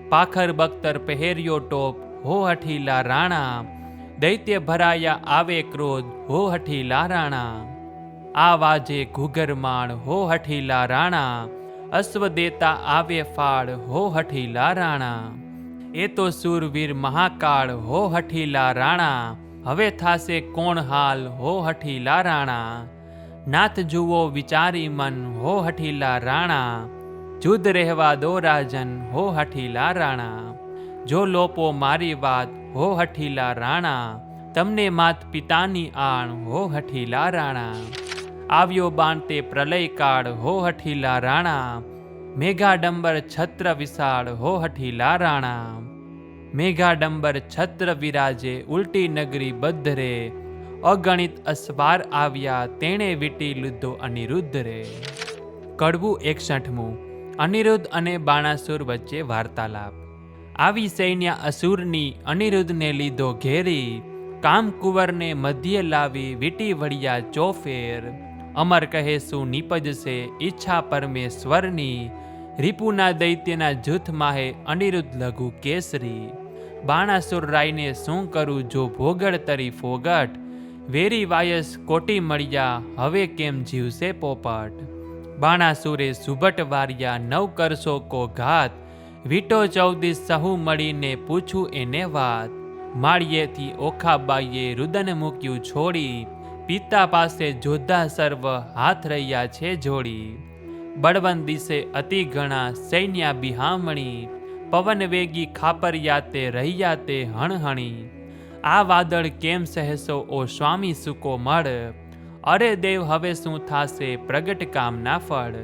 S1: પાખર બખ્તર પહેર્યો ટોપ, હો હઠીલા રાણા. દૈત્ય ભરાયા આવે ક્રોધ, હો હઠીલા રાણા. આ વાજે ઘુઘરમાળ, હો હઠીલા રાણા. અશ્વ દેતા આવે ફાળ, હો હઠીલા રાણા. એ તો શૂરવીર મહાકાળ, હો હઠીલા રાણા. હવે થાશે કોણ હાલ, હો હઠીલા રાણા. નાથ જુઓ વિચારી મન, હો હઠીલા રાણા. જુદ રહેવા દો રાજન, હો હઠીલા રાણા. જો લોપો મારી વાત, હો હઠીલા રાણા, તમને માત પિતાની આણ, હો હઠીલા રાણા. આવ્યો બાણ તે પ્રલય કાળ, હો હઠીલા રાણા, મેઘાડંબર છત્ર વિશાળ, હો હઠીલા રાણા. મેઘાડંબર છત્ર વિરાજે, ઉલટી નગરી બધરે, અગણિત અસવાર આવ્યા, તેણે વીટી લીધો અનિરુદ્ધ રે. કડવું 61. અનિરુદ્ધ અને બાણાસુર વચ્ચે વાર્તાલાપ. આવી સૈન્ય અસુરની અનિરુદ્ધને લીધો ઘેરી, કામકુંવરને મધ્ય લાવી, વીટી વળ્યા ચોફેર. અમર કહે શું નીપજશે ઈચ્છા પરમેશ્વરની, રીપુના દૈત્યના જૂથ માહે અનિરુદ્ધ લઘુ કેસરી. બાણાસુર રાયને શું કરું જો ભોગડ તરી ફોગટ, વેરી વાયસ કોટી મળ્યા, હવે કેમ જીવશે પોપટ. બાણાસુરે સુભટ વાર્યા, નવ કરશો કો ઘાત, વીટો 14 સહુ મળીને પૂછું એને વાત. માળિયેથી ઓખાબાઈએ રુદન મૂક્યું છોડી, પિતા પાસે જોધા સર્વ હાથ રહ્યા છે જોડી. બળવંત દિશે અતિ ઘણા સૈન્ય બિહામણી, પવન વેગી ખાપરિયા તે રહ્યા તે હણહણી. આ વાદળ કેમ સહેસો ઓ સ્વામી સુકો મળ, અરે દેવ હવે શું થાશે પ્રગટ કામના ફળ.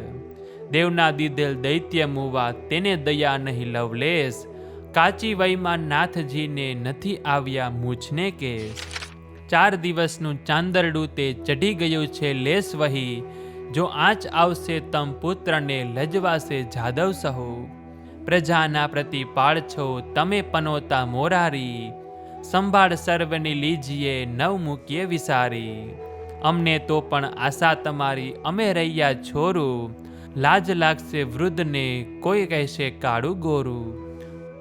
S1: દેવના દીધેલ દૈત્ય મુવા, તેને દયા નહીં લવલેશ, કાચી વયમાં નાથજીને નથી આવ્યા મૂછને કેસ. 4 દિવસનું ચાંદરડું તે ચઢી ગયું છે લેસ વહી, જો આંચ આવશે તમ પુત્રને લજવાશે જાદવ સહુ. પ્રજાના પ્રતિપાળ છો તમે પનોતા મોરારી, સંભાળ સર્વની લીજીએ નવ મૂકીએ વિસારી. અમને તો પણ આશા તમારી અમે રહ્યા છોરું, લાજ લાગશે વૃદ્ધને કોઈ કહેશે કાળું ગોરું.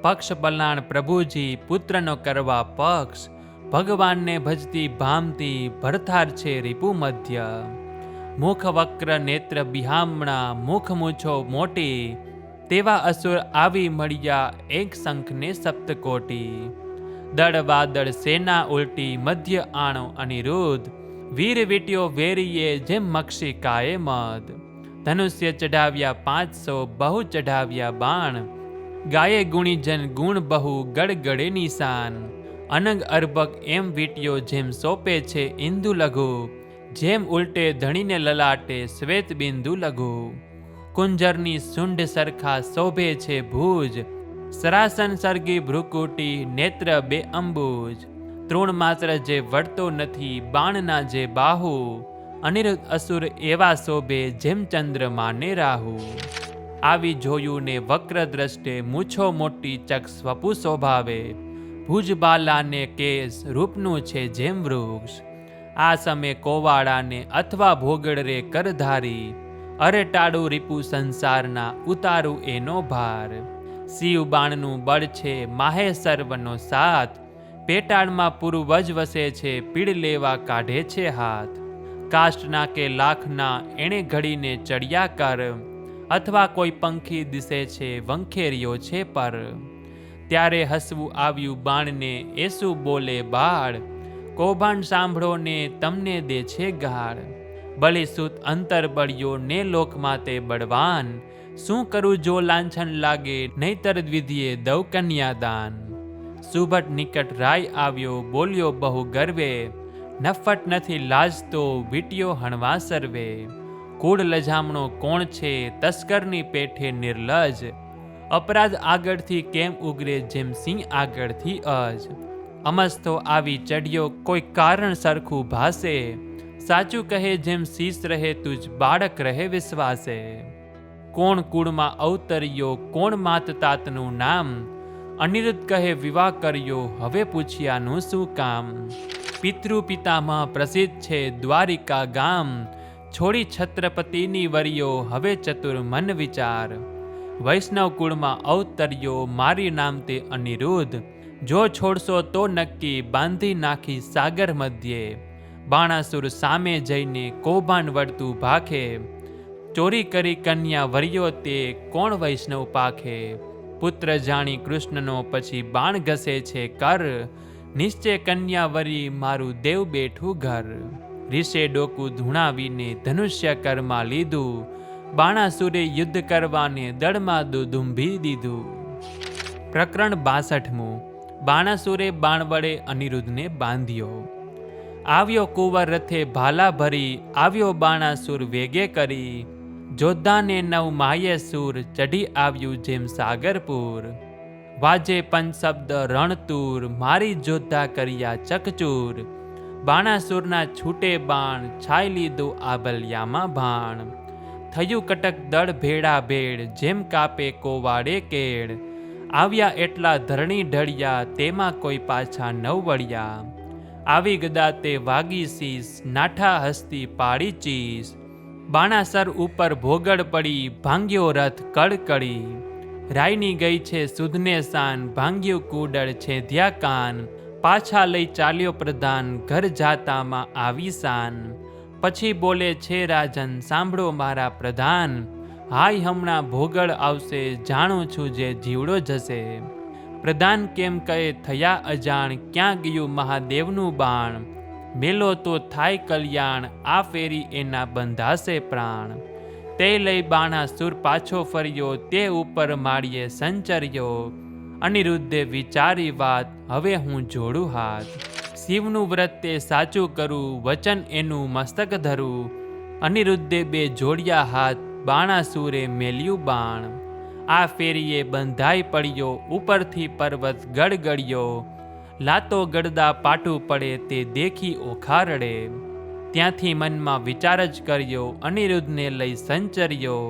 S1: પક્ષ પલાણ પ્રભુજી પુત્રનો કરવા પક્ષ, ભગવાનને ભજતી ભામતી ભરથાર છે રીપુ મધ્ય. મુખ વક્ર નેત્ર બિહામણા, મુખ મૂછો મોટી, તેવા અસુર આવી મળ્યા એક શંખને સપ્તકોટી. દળ વાદળ સેના ઉલટી મધ્ય આણો અનિરુદ્ધ, વીર વીટ્યો વેરીએ જેમ મક્ષિકાએ મદ. ધનુષ્ય ચઢાવ્યા 500 બહુ ચઢાવ્યા બાણ, ગાયે ગુણીજન ગુણ બહુ ગડગડે નિશાન. અનંગ અર્ભક એમ વીટ્યો જેમ સોંપે છે ઇન્દુ લઘુ, જેમ ઉલટે ધણીને લલાટે શ્વેત બિંદુ લઘુ. કુંજરની સુંઢ સરખા શોભે છે ભુજ, સરાસન સર્ગી ભ્રુકુટી નેત્ર બે અંબુજ. તૃણ માત્ર જે વળતો નથી બાણના જે બાહુ, અનિરુદ્ધ અસુર એવા શોભે જેમ ચંદ્રમાને રાહુ. આવી જોયું ને વક્ર દ્રષ્ટે મૂછો મોટી ચક સ્વપુ શોભાવે, ભુજબાલાને કેસ રૂપનું છે જેમ વૃક્ષ. આ સમે કોવાડાને અથવા ભોગડ રે કરધારી, અરટાડું રીપુ સંસારના ઉતારું એનો ભાર. શિવ બાણનું બળ છે માહે સર્વનો સાથ, પેટાળમાં પૂર્વજ વસે છે પીડ લેવા કાઢે છે હાથ. કાષ્ટના કે લાખના એણે ઘડીને ચડિયા કર, અથવા કોઈ પંખી દિશે છે વંખેરિયો છે પર. ત્યારે હસવું આવ્યું બાણને એસું બોલે બાળ, કૌભાંડ સાંભળો ને તમને દે છે ગાળ. બલિસુત અંતર બળ્યો ને લોકમાં તે બળવાન, શું કરું જો લાંછન લાગે નહીતર વિધિએ દઉ કન્યાદાન. સુભટ નિકટ રાય આવ્યો બોલ્યો બહુ ગર્વે, નફટ નથી લાજતો વીટ્યો હણવા સર્વે. કૂળ લજામણો કોણ છે તસ્કરની પેઠે નિર્લજ, અપરાધ આગળથી કેમ ઉગરે જેમ સિંહ આગળથી અજ. અમસ્તો આવી ચઢ્યો કોઈ કારણ સરખું ભાસે, સાચું કહે જેમ શીશ રહે તુજ બાળક રહે વિશ્વાસે. કોણ કુળમાં અવતર્યો કોણ માત તાતનું નામ, અનિરુદ્ધ કહે વિવાહ કર્યો હવે પૂછ્યાનું શું કામ. પિતૃ પિતામાં પ્રસિદ્ધ છે દ્વારિકા ગામ, છોડી છત્રપતિની વરિયો હવે ચતુર મન વિચાર. વૈષ્ણવ કુળમાં અવતર્યો મારી નામ તે અનિરુદ્ધ, જો છોડશો તો નક્કી બાંધી નાખી સાગર મધ્યે. બાણાસુર સામે જઈને કૌભાંડ વળતું ભાખે, ચોરી કરી કન્યા વર્યો તે કોણ વૈષ્ણવ પાખે. પુત્ર જાણી કૃષ્ણનો પછી બાણ ઘસે છે કર, નિશ્ચય કન્યા વરી મારું દેવ બેઠું ઘર. ઋષે ડોકું ધૂણાવીને ધનુષ્ય કરમાં લીધું, બાણાસુરે યુદ્ધ કરવાને દળમાં દુદુંભી દીધું. પ્રકરણ 62. બાણાસુરે બાણ વડે અનિરુદ્ધને બાંધ્યો. આવ્યો કુંવર રથે ભાલા ભરી, આવ્યો બાણાસુર વેગે કરી. જોધાને નવ માયે સૂર, ચઢી આવ્યું જેમ સાગરપુર. વાજે પંચશબ્દ રણતૂર, મારી જોધા કર્યા ચકચૂર. બાણાસુરના છૂટે બાણ, છાઈ લીધું આભલિયામાં ભાણ. થયું કટક દળ ભેડા ભેડ, જેમ કાપે કોવાડે કેડ. આવ્યા એટલા ધરણી ઢળ્યા, તેમાં કોઈ પાછા નવ વળ્યા. આવી ગદા તે વાગી શીશ, નાઠા હસ્તી પાડી ચીસ. બાણાસર ઉપર ભોગડ પડી, ભાંગ્યો રથ કડકડી. રાયની ગઈ છે સુધને શાન, ભાંગ્યું કુડળ છે ધ્યા કાન. પાછા લઈ ચાલ્યો પ્રધાન, ઘર જાતામાં આવી શાન. પછી બોલે છે રાજન, સાંભળો મારા પ્રધાન. હાય હમણાં ભોગળ આવશે, જાણું છું જે જીવડો જશે. પ્રધાન કેમ કહે થયા અજાણ, ક્યાં ગયું મહાદેવનું બાણ. મેલો તો થાય કલ્યાણ, આ ફેરી એના બંધાશે પ્રાણ. તે લઈ બાણાસુર પાછો ફર્યો, તે ઉપર માળીએ સંચર્યો. અનિરુદ્ધે વિચારી વાત, હવે હું જોડું હાથ. શિવનું વ્રત તે સાચું કરું, વચન એનું મસ્તક ધરું. અનિરુદ્ધે બે જોડ્યા હાથ, બાણાસુરે મેલ્યું બાણ. આ ફેરીએ બંધાઈ પડ્યો, ઉપરથી પર્વત ગડગડ્યો. લાતો ગડદા પાટું પડે, તે દેખી ઓખારડે. ત્યાંથી મનમાં વિચાર જ કર્યો, અનિરુદ્ધને લઈ સંચર્યો.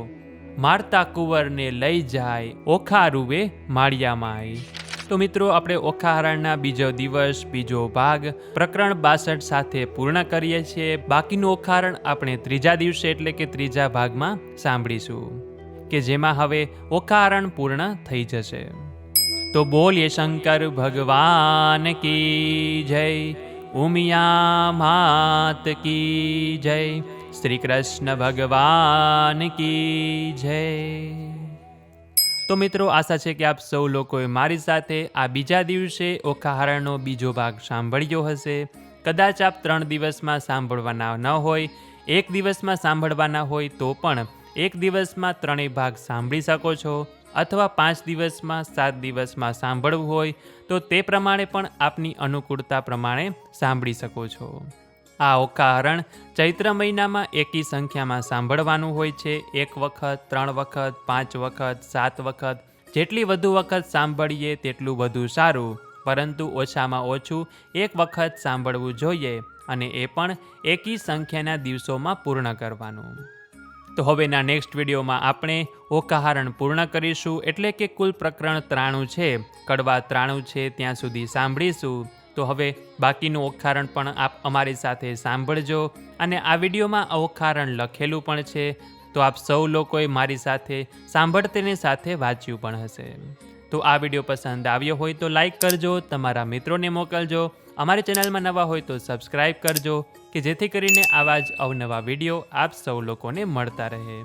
S1: મારતા કુંવરને લઈ જાય, ઓખારુવે માળિયામાય. તો મિત્રો, આપણે ઓખાહરણના બીજો દિવસ, બીજો ભાગ પ્રકરણ 62 સાથે પૂર્ણ કરીએ છીએ. બાકીનું ઓખાહરણ આપણે ત્રીજા દિવસે એટલે કે ત્રીજા ભાગમાં સાંભળીશું, કે જેમાં હવે ઓખાહરણ પૂર્ણ થઈ જશે. તો બોલીએ શંકર ભગવાન કી જય, ઉમિયા માત કી જય, શ્રી કૃષ્ણ ભગવાન કી જય. તો મિત્રો, આશા છે કે આપ સૌ લોકોએ મારી સાથે આ બીજા દિવસે ઓખાહરણનો બીજો ભાગ સાંભળ્યો હશે. કદાચ આપ 3 દિવસમાં સાંભળવાના ન હોય, 1 દિવસમાં સાંભળવાના હોય તો પણ 1 દિવસમાં 3 ભાગ સાંભળી શકો છો, અથવા 5 દિવસમાં 7 દિવસમાં સાંભળવું હોય તો તે પ્રમાણે પણ આપની અનુકૂળતા પ્રમાણે સાંભળી શકો છો. આ ઓખાહરણ ચૈત્ર મહિનામાં એકી સંખ્યામાં સાંભળવાનું હોય છે. 1 વખત, 3 વખત, 5 વખત, 7 વખત, જેટલી વધુ વખત સાંભળીએ તેટલું વધુ સારું, પરંતુ ઓછામાં ઓછું 1 વખત સાંભળવું જોઈએ, અને એ પણ એકી સંખ્યાના દિવસોમાં પૂર્ણ કરવાનું. તો હવેના નેક્સ્ટ વિડીયોમાં આપણે ઓખાહરણ પૂર્ણ કરીશું, એટલે કે કુલ પ્રકરણ 93 છે, કડવા 93 છે, ત્યાં સુધી સાંભળીશું. તો હવે બાકીનું ઓખાહરણ પણ આપ અમારી સાથે સાંભળજો. અને આ વિડીયોમાં ઓખાહરણ લખેલું પણ છે, તો આપ સૌ લોકોએ મારી સાથે સાંભળતીની સાથે વાંચ્યું પણ હશે. તો આ વિડીયો પસંદ આવ્યો હોય તો લાઈક કરજો, તમારા મિત્રોને મોકલજો. અમારી ચેનલમાં નવા હોય તો સબસ્ક્રાઈબ કરજો, કે જેથી કરીને આવા જ અવનવા વિડીયો આપ સૌ લોકોને મળતા રહે.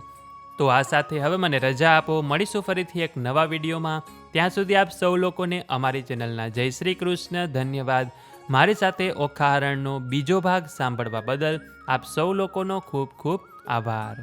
S1: તો આ સાથે હવે મને રજા આપો, મળીશું ફરીથી એક નવા વિડીયોમાં. ત્યાં સુધી આપ સૌ લોકોને અમારી ચેનલના જય શ્રી કૃષ્ણ. ધન્યવાદ. મારી સાથે ઓખાહરણનો બીજો ભાગ સાંભળવા બદલ આપ સૌ લોકોનો ખૂબ ખૂબ આભાર.